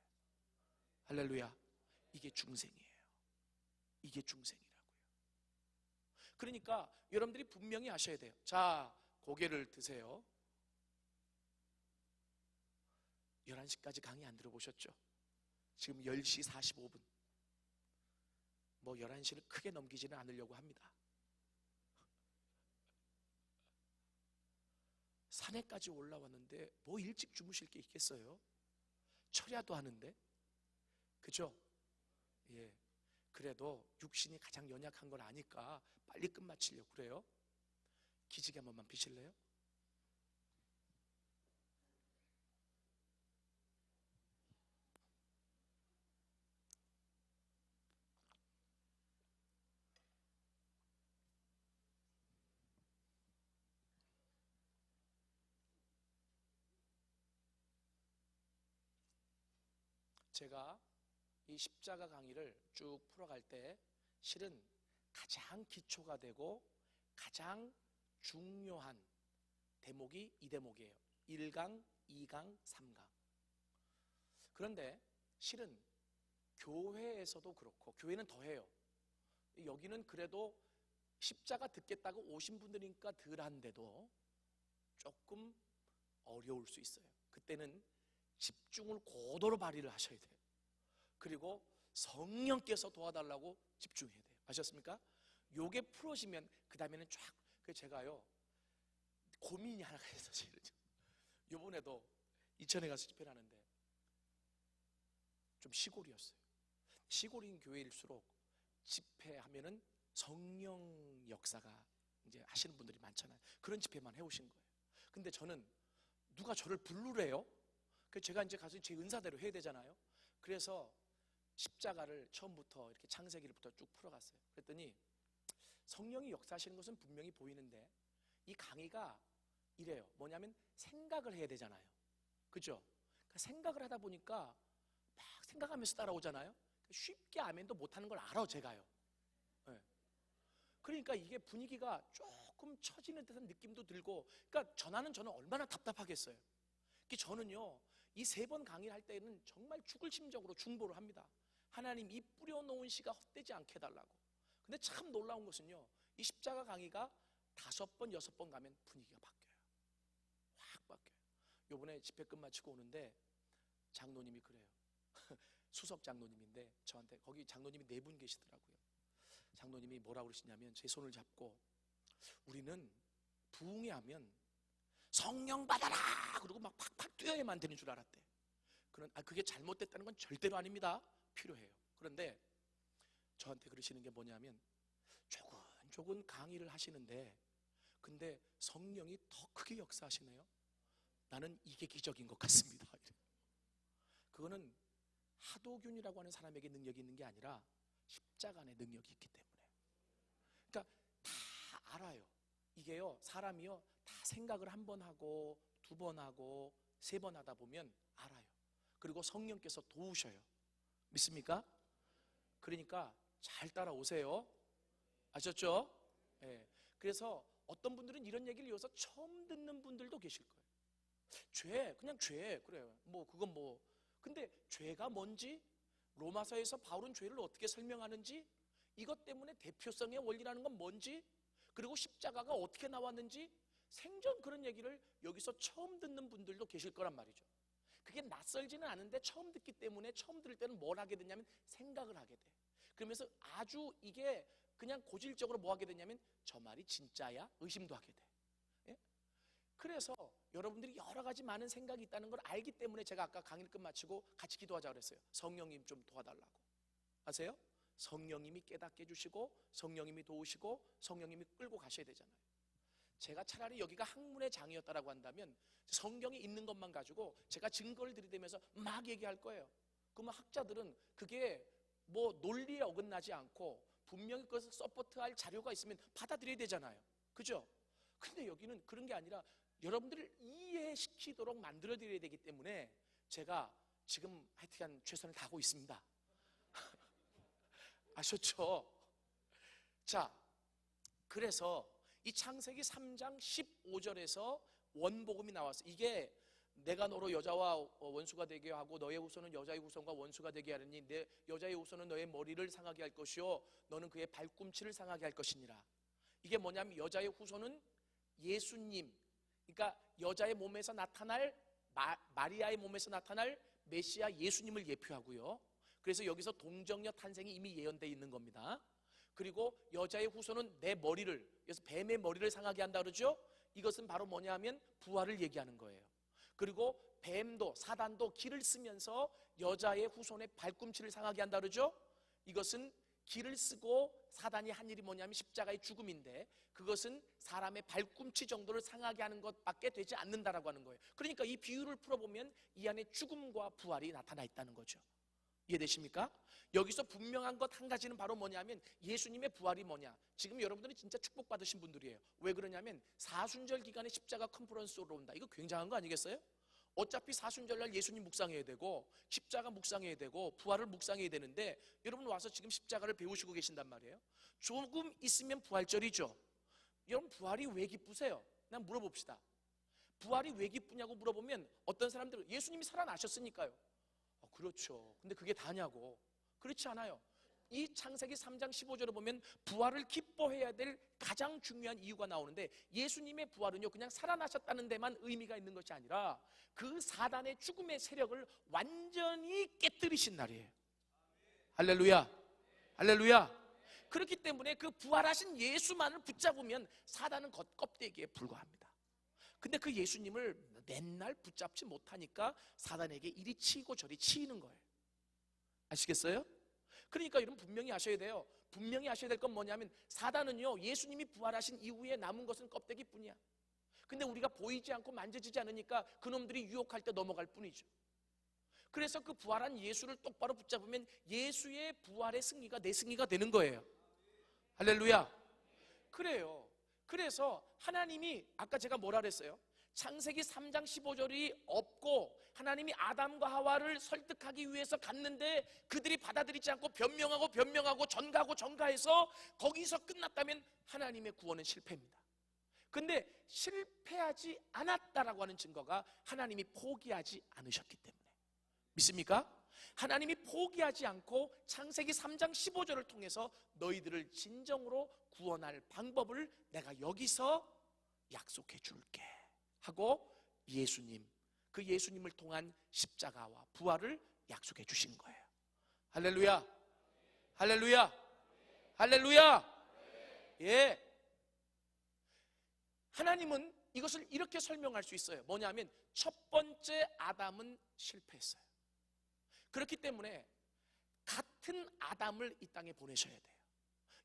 할렐루야. 이게 중생이에요. 이게 중생이라고요. 그러니까 여러분들이 분명히 아셔야 돼요. 자, 고개를 드세요. 11시까지 강의 안 들어보셨죠? 지금 10시 45분. 뭐 11시를 크게 넘기지는 않으려고 합니다. 산에까지 올라왔는데 뭐 일찍 주무실 게 있겠어요? 철야도 하는데. 그죠? 예. 그래도 육신이 가장 연약한 걸 아니까 빨리 끝마치려고 그래요. 기지개 한 번만 피실래요? 제가 이 십자가 강의를 쭉 풀어갈 때 실은 가장 기초가 되고 가장 중요한 대목이 이 대목이에요. 1강, 2강, 3강. 그런데 실은 교회에서도 그렇고, 교회는 더해요. 여기는 그래도 십자가 듣겠다고 오신 분들이니까 덜한데도 조금 어려울 수 있어요. 그때는 집중을 고도로 발휘를 하셔야 돼요. 그리고 성령께서 도와달라고 집중해야 돼요. 아셨습니까? 요게 풀어지면 그 다음에는 쫙. 제가요 고민이 하나가 있어요. 요번에도 이천에 가서 집회를 하는데 좀 시골이었어요. 시골인 교회일수록 집회하면은 성령 역사가 이제 하시는 분들이 많잖아요. 그런 집회만 해오신 거예요. 근데 저는 누가 저를 부르래요. 그래서 제가 이제 가서 제 은사대로 해야 되잖아요. 그래서 십자가를 처음부터 이렇게 창세기부터 쭉 풀어갔어요. 그랬더니 성령이 역사하시는 것은 분명히 보이는데 이 강의가 이래요. 뭐냐면 생각을 해야 되잖아요. 그죠? 그러니까 생각을 하다 보니까 막 생각하면서 따라오잖아요. 쉽게 아멘도 못하는 걸 알아, 제가요. 네. 그러니까 이게 분위기가 조금 처지는 듯한 느낌도 들고, 그러니까 저는 얼마나 답답하겠어요. 저는요 이 3번 강의를 할 때는 정말 죽을 심정으로 중보를 합니다. 하나님, 이 뿌려놓은 씨가 헛되지 않게 해달라고. 근데 참 놀라운 것은요, 이 십자가 강의가 5번, 6번 가면 분위기가 바뀌어요. 확 바뀌어요. 요번에 집회 끝마치고 오는데 장로님이 그래요. 수석 장로님인데 저한테, 거기 장로님이 4분 계시더라고요. 장로님이 뭐라고 그러시냐면 제 손을 잡고, 우리는 부흥회 하면 성령 받아라 그러고 막 팍팍 뛰어야만 되는 줄 알았대. 그게 잘못됐다는 건 절대로 아닙니다. 필요해요. 그런데 저한테 그러시는 게 뭐냐면, 조곤조곤 강의를 하시는데 근데 성령이 더 크게 역사하시네요. 나는 이게 기적인 것 같습니다. 그거는 하도균이라고 하는 사람에게 능력이 있는 게 아니라 십자가 안에 능력이 있기 때문에. 그러니까 다 알아요. 이게요, 사람이요 다 생각을 1번 하고 2번 하고 3번 하다 보면 알아요. 그리고 성령께서 도우셔요. 믿습니까? 그러니까 잘 따라오세요. 아셨죠? 예. 그래서 어떤 분들은 이런 얘기를 여기서 처음 듣는 분들도 계실 거예요. 그냥 죄, 그래요. 그건 근데 죄가 뭔지, 로마서에서 바울은 죄를 어떻게 설명하는지, 이것 때문에 대표성의 원리라는 건 뭔지, 그리고 십자가가 어떻게 나왔는지, 생전 그런 얘기를 여기서 처음 듣는 분들도 계실 거란 말이죠. 그게 낯설지는 않은데 처음 듣기 때문에 처음 들을 때는 뭘 하게 되냐면 생각을 하게 돼. 그러면서 아주 이게 그냥 고질적으로 뭐 하게 되냐면 저 말이 진짜야? 의심도 하게 돼. 예? 그래서 여러분들이 여러 가지 많은 생각이 있다는 걸 알기 때문에 제가 아까 강의를 끝마치고 같이 기도하자 그랬어요. 성령님 좀 도와달라고. 아세요? 성령님이 깨닫게 해주시고 성령님이 도우시고 성령님이 끌고 가셔야 되잖아요. 제가 차라리 여기가 학문의 장이었다라고 한다면 성경에 있는 것만 가지고 제가 증거를 들이대면서 막 얘기할 거예요. 그러면 학자들은 그게 논리에 어긋나지 않고 분명히 그것을 서포트할 자료가 있으면 받아들여야 되잖아요. 그죠? 근데 여기는 그런 게 아니라 여러분들을 이해시키도록 만들어드려야 되기 때문에 제가 지금 하여튼 최선을 다하고 있습니다. 아셨죠? 자, 그래서 이 창세기 3장 15절에서 원복음이 나왔어요. 이게 내가 너로 여자와 원수가 되게 하고 너의 후손은 여자의 후손과 원수가 되게 하리니 내 여자의 후손은 너의 머리를 상하게 할 것이요 너는 그의 발꿈치를 상하게 할 것이니라. 이게 뭐냐면 여자의 후손은 예수님, 그러니까 여자의 몸에서 나타날 마리아의 몸에서 나타날 메시아 예수님을 예표하고요. 그래서 여기서 동정녀 탄생이 이미 예언되어 있는 겁니다. 그리고 여자의 후손은 내 머리를, 그래서 뱀의 머리를 상하게 한다 그러죠. 이것은 바로 뭐냐면 부활을 얘기하는 거예요. 그리고 뱀도, 사단도 기를 쓰면서 여자의 후손의 발꿈치를 상하게 한다 그러죠. 이것은 기를 쓰고 사단이 한 일이 뭐냐면 십자가의 죽음인데, 그것은 사람의 발꿈치 정도를 상하게 하는 것밖에 되지 않는다라고 하는 거예요. 그러니까 이 비유를 풀어보면 이 안에 죽음과 부활이 나타나 있다는 거죠. 이해되십니까? 여기서 분명한 것 한 가지는 바로 뭐냐면 예수님의 부활이 뭐냐. 지금 여러분들이 진짜 축복받으신 분들이에요. 왜 그러냐면 사순절 기간에 십자가 컨퍼런스로 온다. 이거 굉장한 거 아니겠어요? 어차피 사순절날 예수님 묵상해야 되고 십자가 묵상해야 되고 부활을 묵상해야 되는데, 여러분 와서 지금 십자가를 배우시고 계신단 말이에요. 조금 있으면 부활절이죠. 여러분 부활이 왜 기쁘세요? 난 물어봅시다. 부활이 왜 기쁘냐고 물어보면 어떤 사람들은 예수님이 살아나셨으니까요. 그렇죠. 근데 그게 다냐고. 그렇지 않아요. 이 창세기 3장 15절을 보면 부활을 기뻐해야 될 가장 중요한 이유가 나오는데, 예수님의 부활은요 그냥 살아나셨다는 데만 의미가 있는 것이 아니라 그 사단의 죽음의 세력을 완전히 깨뜨리신 날이에요. 할렐루야, 할렐루야. 그렇기 때문에 그 부활하신 예수만을 붙잡으면 사단은 겉껍데기에 불과합니다. 근데 그 예수님을 맨날 붙잡지 못하니까 사단에게 이리 치이고 저리 치이는 거예요. 아시겠어요? 그러니까 여러분 분명히 아셔야 돼요. 분명히 아셔야 될 건 뭐냐면 사단은요 예수님이 부활하신 이후에 남은 것은 껍데기뿐이야. 근데 우리가 보이지 않고 만져지지 않으니까 그놈들이 유혹할 때 넘어갈 뿐이죠. 그래서 그 부활한 예수를 똑바로 붙잡으면 예수의 부활의 승리가 내 승리가 되는 거예요. 할렐루야. 그래요. 그래서 하나님이 아까 제가 뭐라 그랬어요? 창세기 3장 15절이 없고 하나님이 아담과 하와를 설득하기 위해서 갔는데 그들이 받아들이지 않고 변명하고 전가해서 거기서 끝났다면 하나님의 구원은 실패입니다. 근데 실패하지 않았다라고 하는 증거가 하나님이 포기하지 않으셨기 때문에. 믿습니까? 하나님이 포기하지 않고 창세기 3장 15절을 통해서 너희들을 진정으로 구원할 방법을 내가 여기서 약속해 줄게 하고 예수님, 그 예수님을 통한 십자가와 부활을 약속해 주신 거예요. 할렐루야, 할렐루야, 할렐루야. 예. 하나님은 이것을 이렇게 설명할 수 있어요. 뭐냐면 첫 번째 아담은 실패했어요. 그렇기 때문에 같은 아담을 이 땅에 보내셔야 돼요.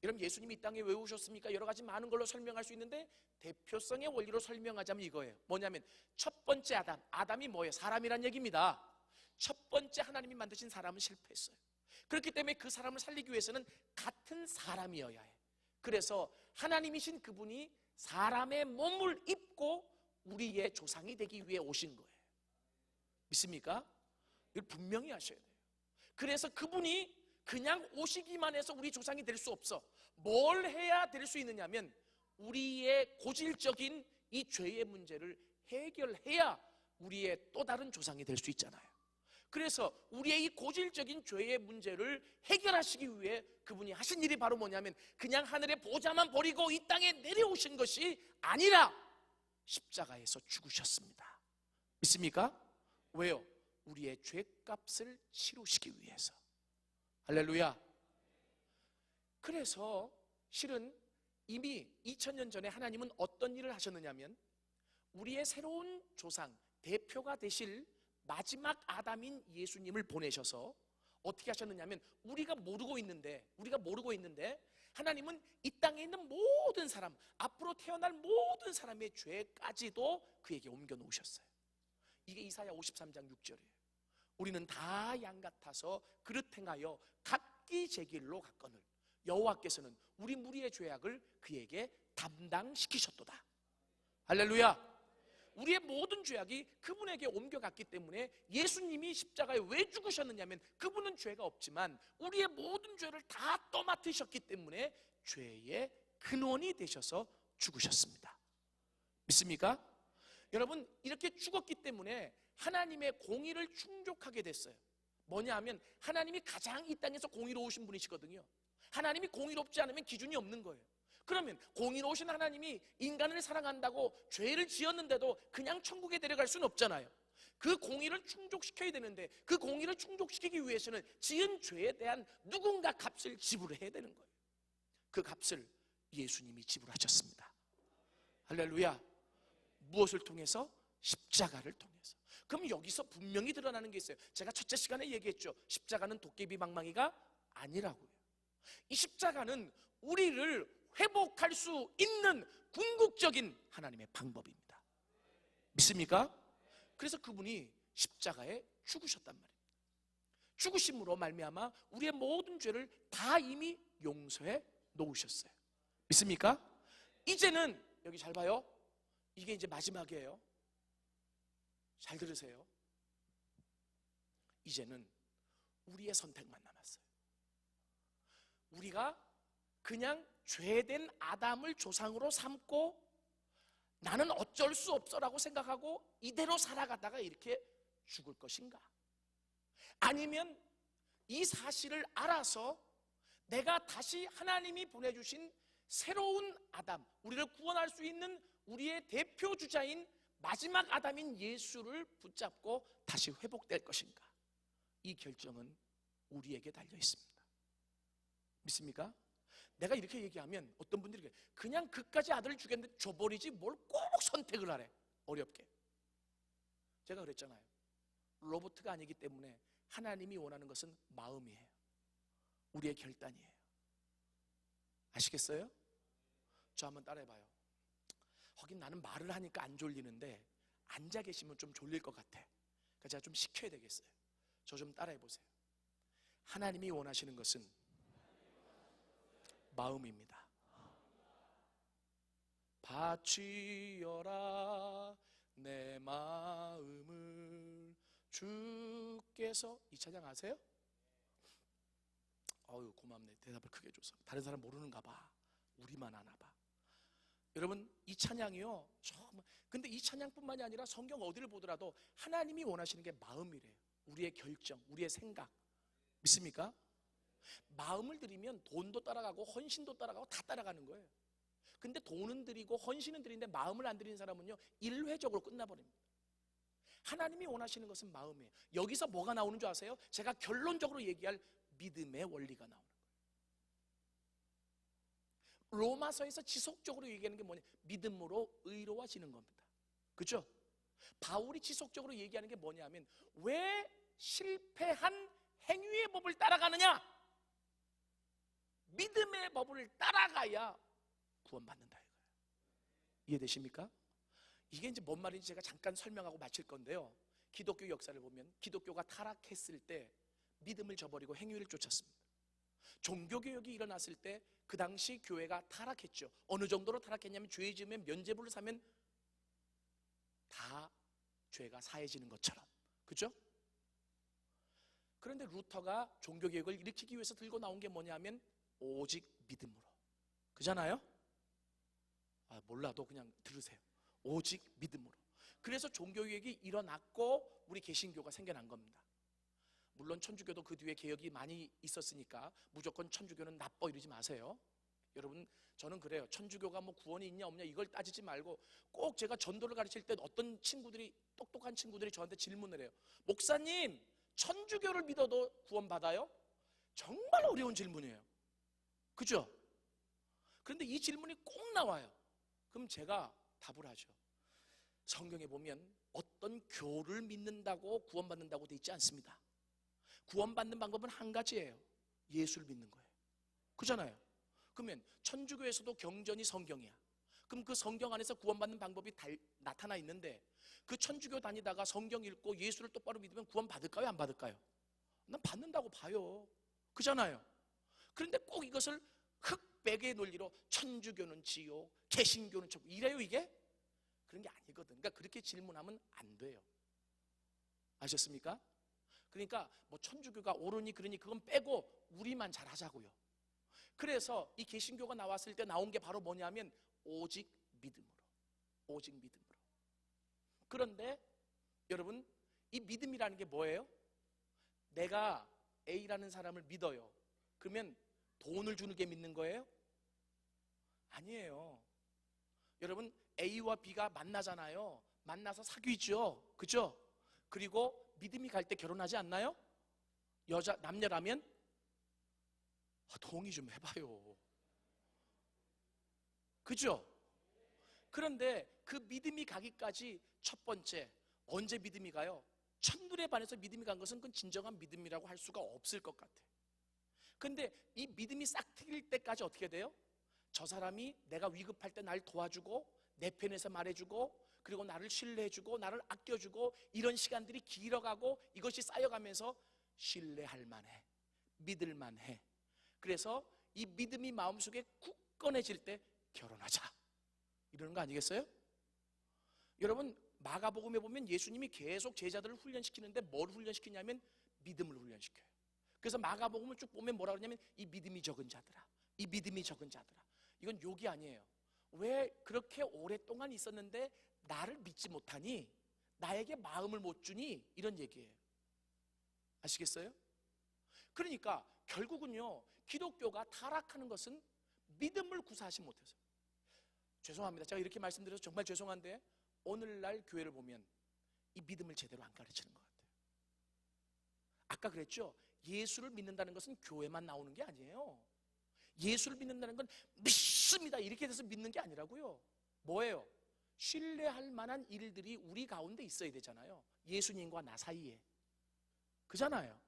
여러분 예수님이 이 땅에 왜 오셨습니까? 여러 가지 많은 걸로 설명할 수 있는데 대표성의 원리로 설명하자면 이거예요. 뭐냐면 첫 번째 아담이 뭐예요? 사람이란 얘기입니다. 첫 번째 하나님이 만드신 사람은 실패했어요. 그렇기 때문에 그 사람을 살리기 위해서는 같은 사람이어야 해요. 그래서 하나님이신 그분이 사람의 몸을 입고 우리의 조상이 되기 위해 오신 거예요. 믿습니까? 이걸 분명히 하셔야 돼요. 그래서 그분이 그냥 오시기만 해서 우리 조상이 될 수 없어. 뭘 해야 될 수 있느냐면 우리의 고질적인 이 죄의 문제를 해결해야 우리의 또 다른 조상이 될 수 있잖아요. 그래서 우리의 이 고질적인 죄의 문제를 해결하시기 위해 그분이 하신 일이 바로 뭐냐면 그냥 하늘의 보좌만 버리고 이 땅에 내려오신 것이 아니라 십자가에서 죽으셨습니다. 믿습니까? 왜요? 우리의 죄값을 치루시기 위해서. 할렐루야. 그래서 실은 이미 2000년 전에 하나님은 어떤 일을 하셨느냐면 우리의 새로운 조상, 대표가 되실 마지막 아담인 예수님을 보내셔서 어떻게 하셨느냐면 우리가 모르고 있는데 하나님은 이 땅에 있는 모든 사람, 앞으로 태어날 모든 사람의 죄까지도 그에게 옮겨 놓으셨어요. 이게 이사야 53장 6절이에요. 우리는 다 양 같아서 그릇 행하여 각기 제 길로 갔거늘 여호와께서는 우리 무리의 죄악을 그에게 담당시키셨도다. 할렐루야. 우리의 모든 죄악이 그분에게 옮겨갔기 때문에 예수님이 십자가에 왜 죽으셨느냐면 그분은 죄가 없지만 우리의 모든 죄를 다 떠맡으셨기 때문에 죄의 근원이 되셔서 죽으셨습니다. 믿습니까? 여러분 이렇게 죽었기 때문에 하나님의 공의를 충족하게 됐어요. 뭐냐 하면 하나님이 가장 이 땅에서 공의로우신 분이시거든요. 하나님이 공의롭지 않으면 기준이 없는 거예요. 그러면 공의로우신 하나님이 인간을 사랑한다고 죄를 지었는데도 그냥 천국에 데려갈 수는 없잖아요. 그 공의를 충족시켜야 되는데, 그 공의를 충족시키기 위해서는 지은 죄에 대한 누군가 값을 지불해야 되는 거예요. 그 값을 예수님이 지불하셨습니다. 할렐루야. 무엇을 통해서? 십자가를 통해서. 그럼 여기서 분명히 드러나는 게 있어요. 제가 첫째 시간에 얘기했죠. 십자가는 도깨비 방망이가 아니라고요. 이 십자가는 우리를 회복할 수 있는 궁극적인 하나님의 방법입니다. 믿습니까? 그래서 그분이 십자가에 죽으셨단 말입니다. 죽으심으로 말미암아 우리의 모든 죄를 다 이미 용서해 놓으셨어요. 믿습니까? 이제는 여기 잘 봐요. 이게 이제 마지막이에요. 잘 들으세요. 이제는 우리의 선택만 남았어요. 우리가 그냥 죄된 아담을 조상으로 삼고 나는 어쩔 수 없어라고 생각하고 이대로 살아가다가 이렇게 죽을 것인가? 아니면 이 사실을 알아서 내가 다시 하나님이 보내주신 새로운 아담, 우리를 구원할 수 있는 우리의 대표 주자인 마지막 아담인 예수를 붙잡고 다시 회복될 것인가? 이 결정은 우리에게 달려 있습니다. 믿습니까? 내가 이렇게 얘기하면 어떤 분들이 그냥 그까지 아들을 주겠는데 줘버리지 뭘 꼭 선택을 하래. 어렵게. 제가 그랬잖아요. 로봇가 아니기 때문에 하나님이 원하는 것은 마음이에요. 우리의 결단이에요. 아시겠어요? 저 한번 따라해봐요. 하긴 나는 말을 하니까 안 졸리는데 앉아 계시면 좀 졸릴 것 같아. 그러니까 제가 좀 시켜야 되겠어요. 저 좀 따라해보세요. 하나님이 원하시는 것은 마음입니다. 바치어라 내 마음을 주께서. 이 찬양 아세요? 어유 고맙네. 대답을 크게 줘서. 다른 사람 모르는가 봐. 우리만 아나 봐. 여러분 이 찬양이요 정말. 근데 이 찬양뿐만이 아니라 성경 어디를 보더라도 하나님이 원하시는 게 마음이래요. 우리의 결정, 우리의 생각. 믿습니까? 마음을 들이면 돈도 따라가고 헌신도 따라가고 다 따라가는 거예요. 근데 돈은 드리고 헌신은 드리는데 마음을 안 드리는 사람은요 일회적으로 끝나버립니다. 하나님이 원하시는 것은 마음이에요. 여기서 뭐가 나오는 줄 아세요? 제가 결론적으로 얘기할 믿음의 원리가 나오는 거예요. 로마서에서 지속적으로 얘기하는 게 뭐냐? 믿음으로 의로워지는 겁니다. 그렇죠? 바울이 지속적으로 얘기하는 게 뭐냐면 왜 실패한 행위의 법을 따라가느냐? 믿음의 법을 따라가야 구원받는다 이거예요. 이해되십니까? 이게 이제 뭔 말인지 제가 잠깐 설명하고 마칠 건데요. 기독교 역사를 보면 기독교가 타락했을 때 믿음을 저버리고 행위를 쫓았습니다. 종교개혁이 일어났을 때 그 당시 교회가 타락했죠. 어느 정도로 타락했냐면 죄 지으면 면죄부를 사면 다 죄가 사해지는 것처럼. 그죠? 그런데 루터가 종교개혁을 일으키기 위해서 들고 나온 게 뭐냐면 오직 믿음으로. 그잖아요? 몰라도 그냥 들으세요. 오직 믿음으로. 그래서 종교개혁이 일어났고 우리 개신교가 생겨난 겁니다. 물론 천주교도 그 뒤에 개혁이 많이 있었으니까 무조건 천주교는 나빠 이러지 마세요. 여러분 저는 그래요. 천주교가 뭐 구원이 있냐 없냐 이걸 따지지 말고 꼭 제가 전도를 가르칠 때 어떤 친구들이 똑똑한 친구들이 저한테 질문을 해요. 목사님 천주교를 믿어도 구원받아요? 정말 어려운 질문이에요. 그죠? 그런데 이 질문이 꼭 나와요. 그럼 제가 답을 하죠. 성경에 보면 어떤 교를 믿는다고 구원받는다고 돼 있지 않습니다. 구원받는 방법은 한 가지예요. 예수를 믿는 거예요. 그잖아요. 그러면 천주교에서도 경전이 성경이야. 그럼 그 성경 안에서 구원받는 방법이 나타나 있는데 그 천주교 다니다가 성경 읽고 예수를 똑바로 믿으면 구원 받을까요? 안 받을까요? 난 받는다고 봐요. 그잖아요. 그런데 꼭 이것을 흑백의 논리로 천주교는 지옥, 개신교는 천국 이래요 이게? 그런 게 아니거든. 그러니까 그렇게 질문하면 안 돼요. 아셨습니까? 그러니까 뭐 천주교가 옳으니 그러니 그건 빼고 우리만 잘하자고요. 그래서 이 개신교가 나왔을 때 나온 게 바로 뭐냐면 오직 믿음으로. 오직 믿음으로. 그런데 여러분 이 믿음이라는 게 뭐예요? 내가 A라는 사람을 믿어요. 그러면 돈을 주는 게 믿는 거예요? 아니에요. 여러분, A와 B가 만나잖아요. 만나서 사귀죠. 그죠? 그리고 믿음이 갈 때 결혼하지 않나요? 남녀라면 동의 좀 해봐요. 그죠? 그런데 그 믿음이 가기까지 첫 번째, 언제 믿음이 가요? 첫눈에 반해서 믿음이 간 것은 그건 진정한 믿음이라고 할 수가 없을 것 같아. 근데 이 믿음이 싹 트일 때까지 어떻게 돼요? 저 사람이 내가 위급할 때 날 도와주고 내 편에서 말해주고 그리고 나를 신뢰해주고 나를 아껴주고 이런 시간들이 길어가고 이것이 쌓여가면서 신뢰할 만해, 믿을 만해. 그래서 이 믿음이 마음속에 굳건해질 때 결혼하자 이러는 거 아니겠어요? 여러분, 마가복음에 보면 예수님이 계속 제자들을 훈련시키는데 뭘 훈련시키냐면 믿음을 훈련시켜요. 그래서 마가복음을 쭉 보면 뭐라 그러냐면 이 믿음이 적은 자들아, 이 믿음이 적은 자들아. 이건 욕이 아니에요. 왜 그렇게 오랫동안 있었는데 나를 믿지 못하니? 나에게 마음을 못 주니? 이런 얘기예요. 아시겠어요? 그러니까 결국은요, 기독교가 타락하는 것은 믿음을 구사하지 못해서. 죄송합니다. 제가 이렇게 말씀드려서 정말 죄송한데 오늘날 교회를 보면 이 믿음을 제대로 안 가르치는 것 같아요. 아까 그랬죠? 예수를 믿는다는 것은 교회만 나오는 게 아니에요. 예수를 믿는다는 건 믿습니다 이렇게 돼서 믿는 게 아니라고요. 뭐예요? 신뢰할 만한 일들이 우리 가운데 있어야 되잖아요. 예수님과 나 사이에. 그잖아요.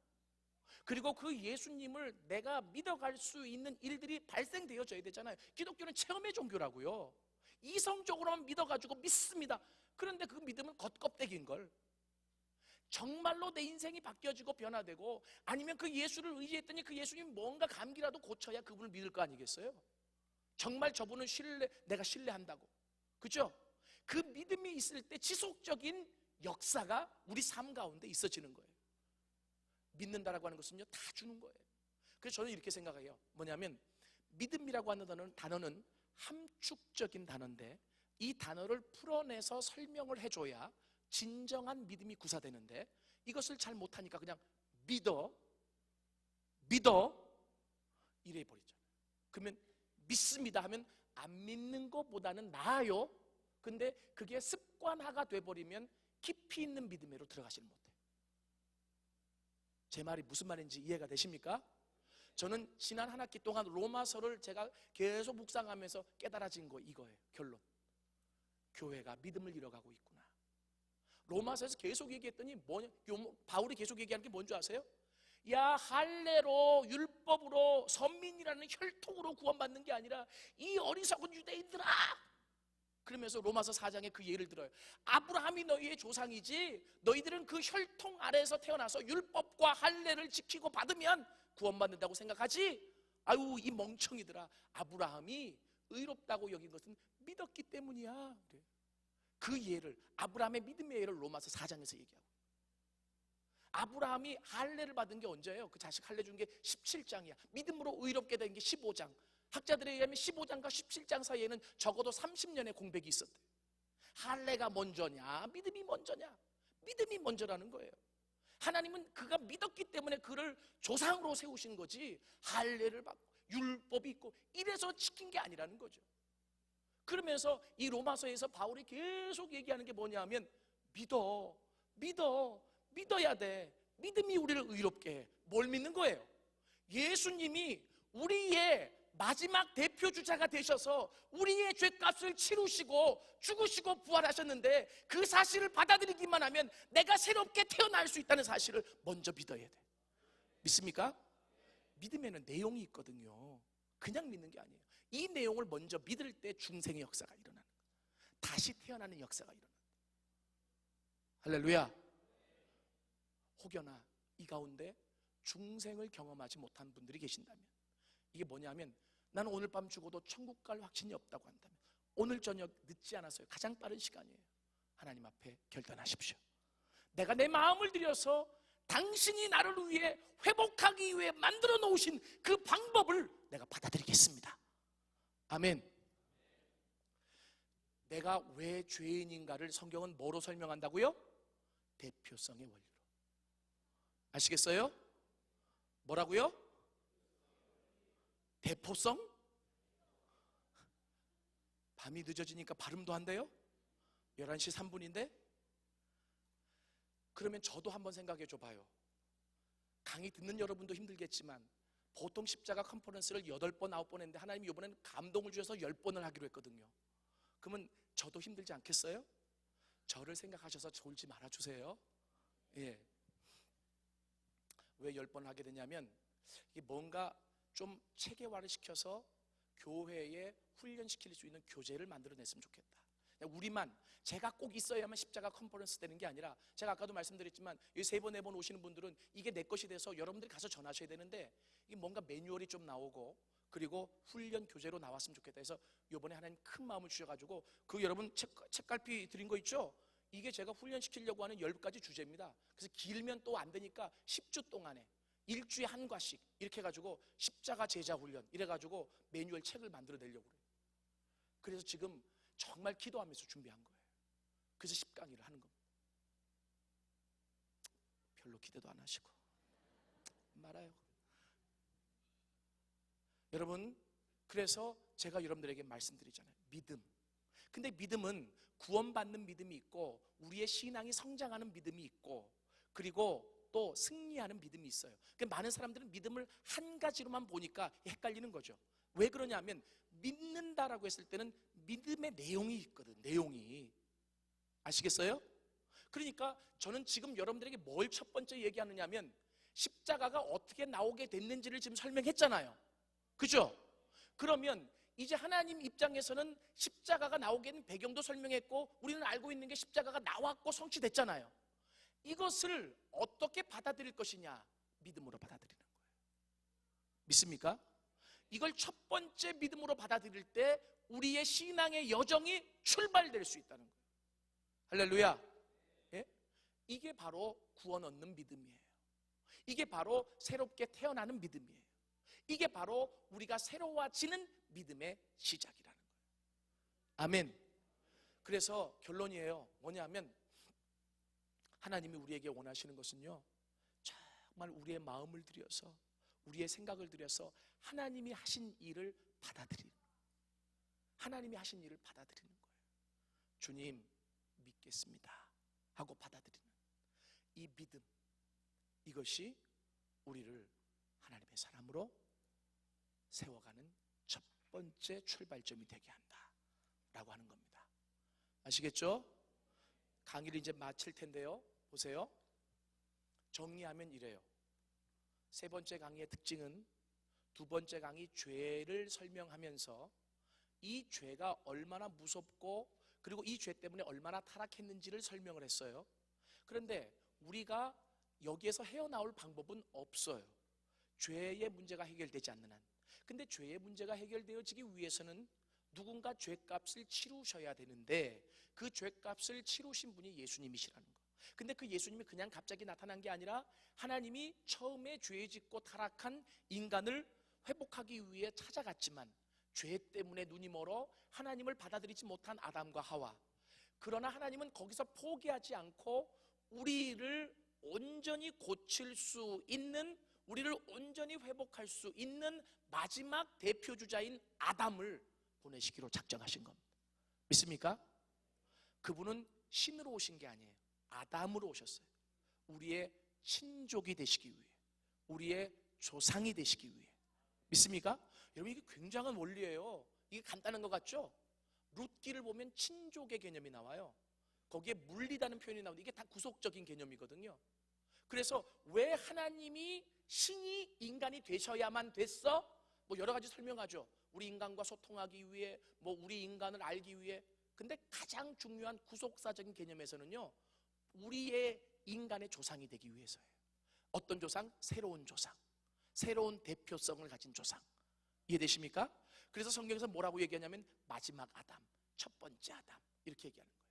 그리고 그 예수님을 내가 믿어갈 수 있는 일들이 발생되어져야 되잖아요. 기독교는 체험의 종교라고요. 이성적으로만 믿어가지고 믿습니다. 그런데 그 믿음은 겉껍데기인 걸. 정말로 내 인생이 바뀌어지고 변화되고 아니면 그 예수를 의지했더니 그 예수님이 뭔가 감기라도 고쳐야 그분을 믿을 거 아니겠어요? 정말 저분은 내가 신뢰한다고. 그죠? 그 믿음이 있을 때 지속적인 역사가 우리 삶 가운데 있어지는 거예요. 믿는다라고 하는 것은요, 다 주는 거예요. 그래서 저는 이렇게 생각해요. 뭐냐면 믿음이라고 하는 단어는 함축적인 단어인데 이 단어를 풀어내서 설명을 해줘야 진정한 믿음이 구사되는데 이것을 잘 못하니까 그냥 믿어 이래 버리잖아요. 그러면 믿습니다 하면 안 믿는 것보다는 나아요. 근데 그게 습관화가 돼버리면 깊이 있는 믿음으로 들어가지는 못해요. 제 말이 무슨 말인지 이해가 되십니까? 저는 지난 한 학기 동안 로마서를 제가 계속 묵상하면서 깨달아진 거 이거예요. 결론. 교회가 믿음을 잃어가고 있구나. 로마서에서 계속 얘기했더니 바울이 계속 얘기하는 게 뭔지 아세요? 야, 할례로 율법으로 선민이라는 혈통으로 구원받는 게 아니라 이 어리석은 유대인들아, 그러면서 로마서 4장에 그 예를 들어요. 아브라함이 너희의 조상이지 너희들은 그 혈통 아래에서 태어나서 율법과 할례를 지키고 받으면 구원받는다고 생각하지? 아유, 이 멍청이들아, 아브라함이 의롭다고 여긴 것은 믿었기 때문이야. 그 예를, 아브라함의 믿음의 예를 로마서 4장에서 얘기하고, 아브라함이 할례를 받은 게 언제예요? 그 자식 할례 준 게 17장이야 믿음으로 의롭게 된 게 15장. 학자들에 의하면 15장과 17장 사이에는 적어도 30년의 공백이 있었대. 할례가 먼저냐 믿음이 먼저냐? 믿음이 먼저라는 거예요. 하나님은 그가 믿었기 때문에 그를 조상으로 세우신 거지 할례를 받고 율법이 있고 이래서 지킨 게 아니라는 거죠. 그러면서 이 로마서에서 바울이 계속 얘기하는 게 뭐냐면 믿어야 돼. 믿음이 우리를 의롭게 해. 뭘 믿는 거예요? 예수님이 우리의 마지막 대표주자가 되셔서 우리의 죄값을 치르시고 죽으시고 부활하셨는데 그 사실을 받아들이기만 하면 내가 새롭게 태어날 수 있다는 사실을 먼저 믿어야 돼. 믿습니까? 믿음에는 내용이 있거든요. 그냥 믿는 게 아니에요. 이 내용을 먼저 믿을 때 중생의 역사가 일어나는 거예요. 다시 태어나는 역사가 일어나는 거예요. 할렐루야. 혹여나 이 가운데 중생을 경험하지 못한 분들이 계신다면 이게 뭐냐면 나는 오늘 밤 죽어도 천국 갈 확신이 없다고 한다면 오늘 저녁 늦지 않았어요. 가장 빠른 시간이에요. 하나님 앞에 결단하십시오. 내가 내 마음을 들여서 당신이 나를 위해 회복하기 위해 만들어 놓으신 그 방법을 내가 받아들이겠습니다. 아멘. 내가 왜 죄인인가를 성경은 뭐로 설명한다고요? 대표성의 원리로. 아시겠어요? 뭐라고요? 대포성? 밤이 늦어지니까 발음도 안 돼요? 11시 3분인데? 그러면 저도 한번 생각해 줘 봐요. 강의 듣는 여러분도 힘들겠지만 보통 십자가 컨퍼런스를 8번, 9번 했는데 하나님이 이번에는 감동을 주셔서 10번을 하기로 했거든요. 그러면 저도 힘들지 않겠어요? 저를 생각하셔서 졸지 말아주세요. 예. 왜 10번을 하게 되냐면 이게 뭔가 좀 체계화를 시켜서 교회에 훈련시킬 수 있는 교재를 만들어냈으면 좋겠다. 우리만 제가 꼭 있어야만 십자가 컨퍼런스 되는 게 아니라, 제가 아까도 말씀드렸지만 이 3번, 4번 오시는 분들은 이게 내 것이 돼서 여러분들이 가서 전하셔야 되는데 이게 뭔가 매뉴얼이 좀 나오고 그리고 훈련 교재로 나왔으면 좋겠다 해서 이번에 하나님 큰 마음을 주셔가지고 그 여러분 책갈피 드린 거 있죠? 이게 제가 훈련시키려고 하는 10가지 주제입니다. 그래서 길면 또 안 되니까 10주 동안에 일주에 한 과씩 이렇게 해가지고 십자가 제자 훈련 이래가지고 매뉴얼 책을 만들어 내려고 그래요. 그래서 지금 정말 기도하면서 준비한 거예요. 그래서 10강의를 하는 겁니다. 별로 기대도 안 하시고 말아요. 여러분, 그래서 제가 여러분들에게 말씀드리잖아요. 믿음. 근데 믿음은 구원받는 믿음이 있고 우리의 신앙이 성장하는 믿음이 있고 그리고 또 승리하는 믿음이 있어요. 그러니까 많은 사람들은 믿음을 한 가지로만 보니까 헷갈리는 거죠. 왜 그러냐면 믿는다라고 했을 때는 믿음의 내용이 있거든. 내용이. 아시겠어요? 그러니까 저는 지금 여러분들에게 뭘 첫 번째 얘기하느냐 하면 십자가가 어떻게 나오게 됐는지를 지금 설명했잖아요. 그죠? 그러면 이제 하나님 입장에서는 십자가가 나오게 된 배경도 설명했고 우리는 알고 있는 게 십자가가 나왔고 성취됐잖아요. 이것을 어떻게 받아들일 것이냐? 믿음으로 받아들이는 거예요. 믿습니까? 이걸 첫 번째 믿음으로 받아들일 때 우리의 신앙의 여정이 출발될 수 있다는 거예요. 할렐루야. 예? 이게 바로 구원 얻는 믿음이에요. 이게 바로 새롭게 태어나는 믿음이에요. 이게 바로 우리가 새로워지는 믿음의 시작이라는 거예요. 아멘. 그래서 결론이에요. 뭐냐면 하나님이 우리에게 원하시는 것은요, 정말 우리의 마음을 들여서 우리의 생각을 들여서 하나님이 하신 일을 받아들이는 거예요. 하나님이 하신 일을 받아들이는 거예요. 주님 믿겠습니다 하고 받아들이는 이 믿음, 이것이 우리를 하나님의 사람으로 세워가는 첫 번째 출발점이 되게 한다 라고 하는 겁니다. 아시겠죠? 강의를 이제 마칠 텐데요, 보세요. 정리하면 이래요. 세 번째 강의의 특징은 두 번째 강의 죄를 설명하면서 이 죄가 얼마나 무섭고 그리고 이 죄 때문에 얼마나 타락했는지를 설명을 했어요. 그런데 우리가 여기에서 헤어나올 방법은 없어요. 죄의 문제가 해결되지 않는 한. 근데 죄의 문제가 해결되어지기 위해서는 누군가 죄값을 치루셔야 되는데 그 죄값을 치루신 분이 예수님이시라는 거. 근데 그 예수님이 그냥 갑자기 나타난 게 아니라 하나님이 처음에 죄 짓고 타락한 인간을 회복하기 위해 찾아갔지만 죄 때문에 눈이 멀어 하나님을 받아들이지 못한 아담과 하와. 그러나 하나님은 거기서 포기하지 않고 우리를 온전히 고칠 수 있는, 우리를 온전히 회복할 수 있는 마지막 대표주자인 아담을 보내시기로 작정하신 겁니다. 믿습니까? 그분은 신으로 오신 게 아니에요. 아담으로 오셨어요. 우리의 친족이 되시기 위해, 우리의 조상이 되시기 위해. 믿습니까? 여러분, 이게 굉장한 원리예요. 이게 간단한 것 같죠? 룻기를 보면 친족의 개념이 나와요. 거기에 물리다는 표현이 나오는데 이게 다 구속적인 개념이거든요. 그래서 왜 하나님이 신이 인간이 되셔야만 됐어? 뭐 여러 가지 설명하죠. 우리 인간과 소통하기 위해, 뭐 우리 인간을 알기 위해. 근데 가장 중요한 구속사적인 개념에서는요, 우리의 인간의 조상이 되기 위해서예요. 어떤 조상? 새로운 조상, 새로운 대표성을 가진 조상. 이해되십니까? 그래서 성경에서 뭐라고 얘기하냐면 마지막 아담, 첫 번째 아담 이렇게 얘기하는 거예요.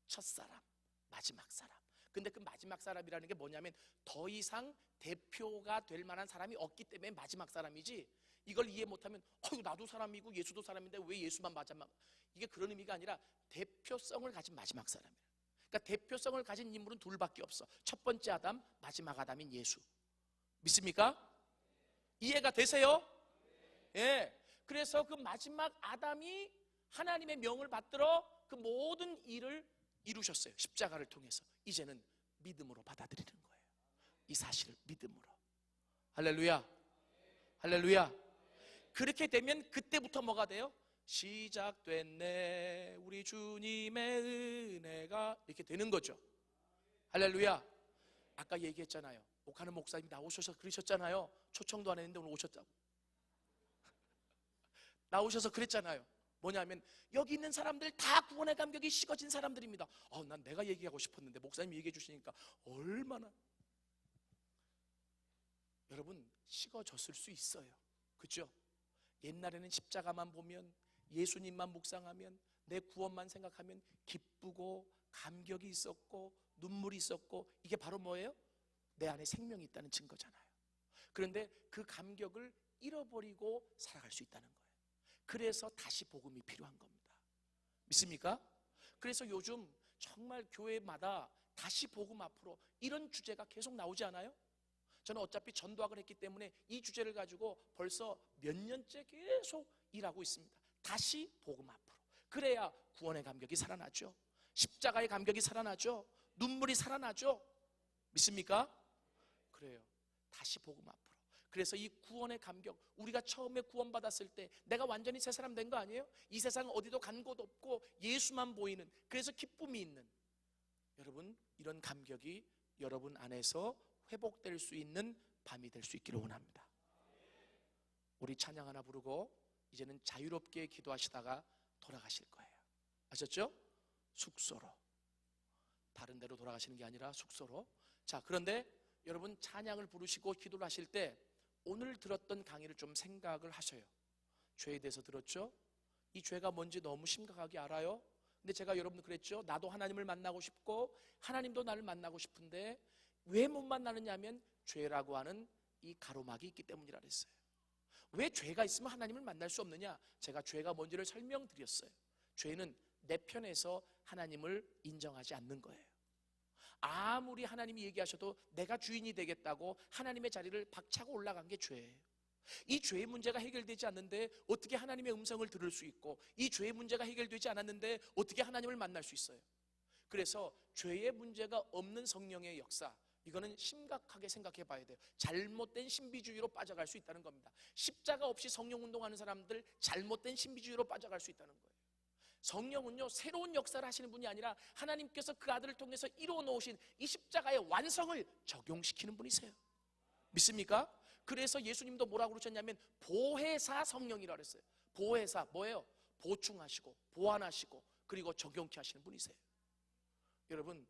첫사람, 마지막 사람. 근데 그 마지막 사람이라는 게 뭐냐면 더 이상 대표가 될 만한 사람이 없기 때문에 마지막 사람이지, 이걸 이해 못하면 나도 사람이고 예수도 사람인데 왜 예수만 마지막, 이게 그런 의미가 아니라 대표성을 가진 마지막 사람이에요. 그러니까 대표성을 가진 인물은 둘밖에 없어. 첫 번째 아담, 마지막 아담인 예수. 믿습니까? 이해가 되세요? 예. 그래서 그 마지막 아담이 하나님의 명을 받들어 그 모든 일을 이루셨어요. 십자가를 통해서. 이제는 믿음으로 받아들이는 거예요. 이 사실을 믿음으로. 할렐루야, 할렐루야. 그렇게 되면 그때부터 뭐가 돼요? 시작됐네 우리 주님의 은혜가, 이렇게 되는 거죠. 할렐루야. 아까 얘기했잖아요. 옥하는 목사님이 나오셔서 그러셨잖아요. 초청도 안 했는데 오늘 오셨다고. 나오셔서 그랬잖아요. 뭐냐면 여기 있는 사람들 다 구원의 감격이 식어진 사람들입니다. 난 내가 얘기하고 싶었는데 목사님이 얘기해 주시니까 얼마나 여러분 식어졌을 수 있어요. 그렇죠? 옛날에는 십자가만 보면, 예수님만 묵상하면, 내 구원만 생각하면 기쁘고 감격이 있었고 눈물이 있었고, 이게 바로 뭐예요? 내 안에 생명이 있다는 증거잖아요. 그런데 그 감격을 잃어버리고 살아갈 수 있다는 거예요. 그래서 다시 복음이 필요한 겁니다. 믿습니까? 그래서 요즘 정말 교회마다 다시 복음 앞으로 이런 주제가 계속 나오지 않아요? 저는 어차피 전도학을 했기 때문에 이 주제를 가지고 벌써 몇 년째 계속 일하고 있습니다. 다시 복음 앞으로. 그래야 구원의 감격이 살아나죠. 십자가의 감격이 살아나죠. 눈물이 살아나죠. 믿습니까? 그래요. 다시 복음 앞으로. 그래서 이 구원의 감격, 우리가 처음에 구원받았을 때 내가 완전히 새 사람 된 거 아니에요? 이 세상 어디도 간 곳 없고 예수만 보이는, 그래서 기쁨이 있는, 여러분 이런 감격이 여러분 안에서 회복될 수 있는 밤이 될 수 있기를 원합니다. 우리 찬양 하나 부르고 이제는 자유롭게 기도하시다가 돌아가실 거예요. 아셨죠? 숙소로. 다른 데로 돌아가시는 게 아니라 숙소로. 자, 그런데 여러분 찬양을 부르시고 기도를 하실 때 오늘 들었던 강의를 좀 생각을 하셔요. 죄에 대해서 들었죠? 이 죄가 뭔지 너무 심각하게 알아요. 근데 제가 여러분들 그랬죠? 나도 하나님을 만나고 싶고 하나님도 나를 만나고 싶은데 왜 못 만나느냐 하면 죄라고 하는 이 가로막이 있기 때문이라 그랬어요. 왜 죄가 있으면 하나님을 만날 수 없느냐? 제가 죄가 뭔지를 설명드렸어요. 죄는 내 편에서 하나님을 인정하지 않는 거예요. 아무리 하나님이 얘기하셔도 내가 주인이 되겠다고 하나님의 자리를 박차고 올라간 게 죄예요. 이 죄의 문제가 해결되지 않는데 어떻게 하나님의 음성을 들을 수 있고, 이 죄의 문제가 해결되지 않았는데 어떻게 하나님을 만날 수 있어요? 그래서 죄의 문제가 없는 성령의 역사, 이거는 심각하게 생각해 봐야 돼요. 잘못된 신비주의로 빠져갈 수 있다는 겁니다. 십자가 없이 성령 운동하는 사람들 잘못된 신비주의로 빠져갈 수 있다는 거예요. 성령은요, 새로운 역사를 하시는 분이 아니라 하나님께서 그 아들을 통해서 이루어 놓으신 이 십자가의 완성을 적용시키는 분이세요. 믿습니까? 그래서 예수님도 뭐라고 그러셨냐면 보혜사 성령이라고 그랬어요. 보혜사 뭐예요? 보충하시고 보완하시고 그리고 적용케 하시는 분이세요. 여러분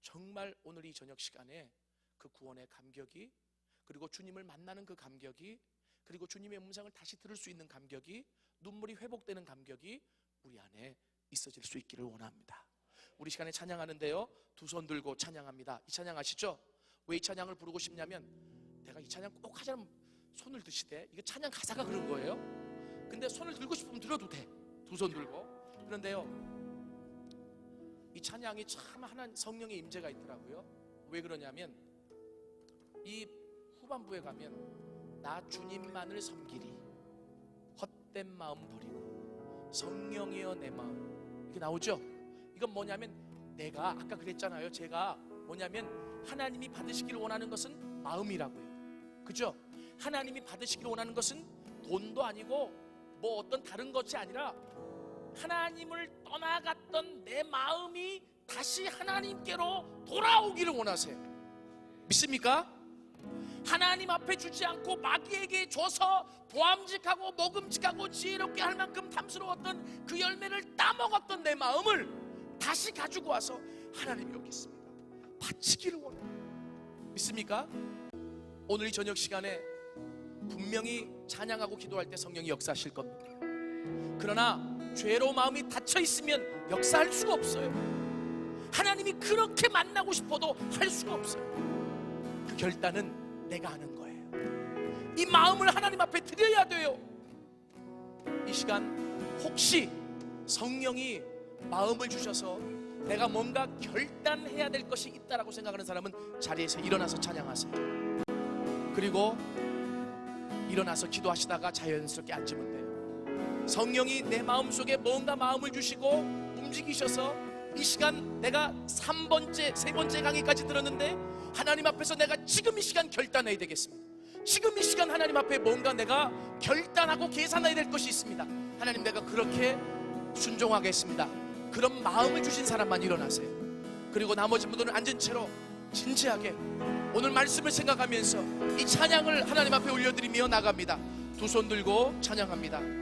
정말 오늘 이 저녁 시간에 그 구원의 감격이, 그리고 주님을 만나는 그 감격이, 그리고 주님의 음성을 다시 들을 수 있는 감격이, 눈물이 회복되는 감격이 우리 안에 있어질 수 있기를 원합니다. 우리 시간에 찬양하는데요, 두 손 들고 찬양합니다. 이 찬양 아시죠? 왜 이 찬양을 부르고 싶냐면 내가 이 찬양 꼭 하자면 손을 드시대. 이게 찬양 가사가 그런 거예요. 근데 손을 들고 싶으면 들어도 돼. 두 손 들고. 그런데요, 이 찬양이 참 하나님 성령의 임재가 있더라고요. 왜 그러냐면 이 후반부에 가면 나 주님만을 섬기리, 헛된 마음 버리고 성령이여 내 마음, 이게 나오죠? 이건 뭐냐면 내가 아까 그랬잖아요. 제가 뭐냐면 하나님이 받으시기를 원하는 것은 마음이라고요. 그죠? 하나님이 받으시기를 원하는 것은 돈도 아니고 뭐 어떤 다른 것이 아니라 하나님을 떠나갔던 내 마음이 다시 하나님께로 돌아오기를 원하세요. 믿습니까? 하나님 앞에 주지 않고 마귀에게 줘서 보암직하고 먹음직하고 지혜롭게 할 만큼 탐스러웠던 그 열매를 따먹었던 내 마음을 다시 가지고 와서 하나님 여기 있습니다, 바치기를 원해요. 믿습니까? 오늘 이 저녁 시간에 분명히 찬양하고 기도할 때 성령이 역사하실 겁니다. 그러나 죄로 마음이 닫혀 있으면 역사할 수가 없어요. 하나님이 그렇게 만나고 싶어도 할 수가 없어요. 그 결단은 내가 하는 거예요. 이 마음을 하나님 앞에 드려야 돼요. 이 시간 혹시 성령이 마음을 주셔서 내가 뭔가 결단해야 될 것이 있다라고 생각하는 사람은 자리에서 일어나서 찬양하세요. 그리고 일어나서 기도하시다가 자연스럽게 앉으면 돼요. 성령이 내 마음속에 뭔가 마음을 주시고 움직이셔서 이 시간 내가 3번째, 3번째 강의까지 들었는데 하나님 앞에서 내가 지금 이 시간 결단해야 되겠습니다. 지금 이 시간 하나님 앞에 뭔가 내가 결단하고 계산해야 될 것이 있습니다. 하나님, 내가 그렇게 순종하겠습니다. 그런 마음을 주신 사람만 일어나세요. 그리고 나머지 분들은 앉은 채로 진지하게 오늘 말씀을 생각하면서 이 찬양을 하나님 앞에 올려드리며 나갑니다. 두 손 들고 찬양합니다.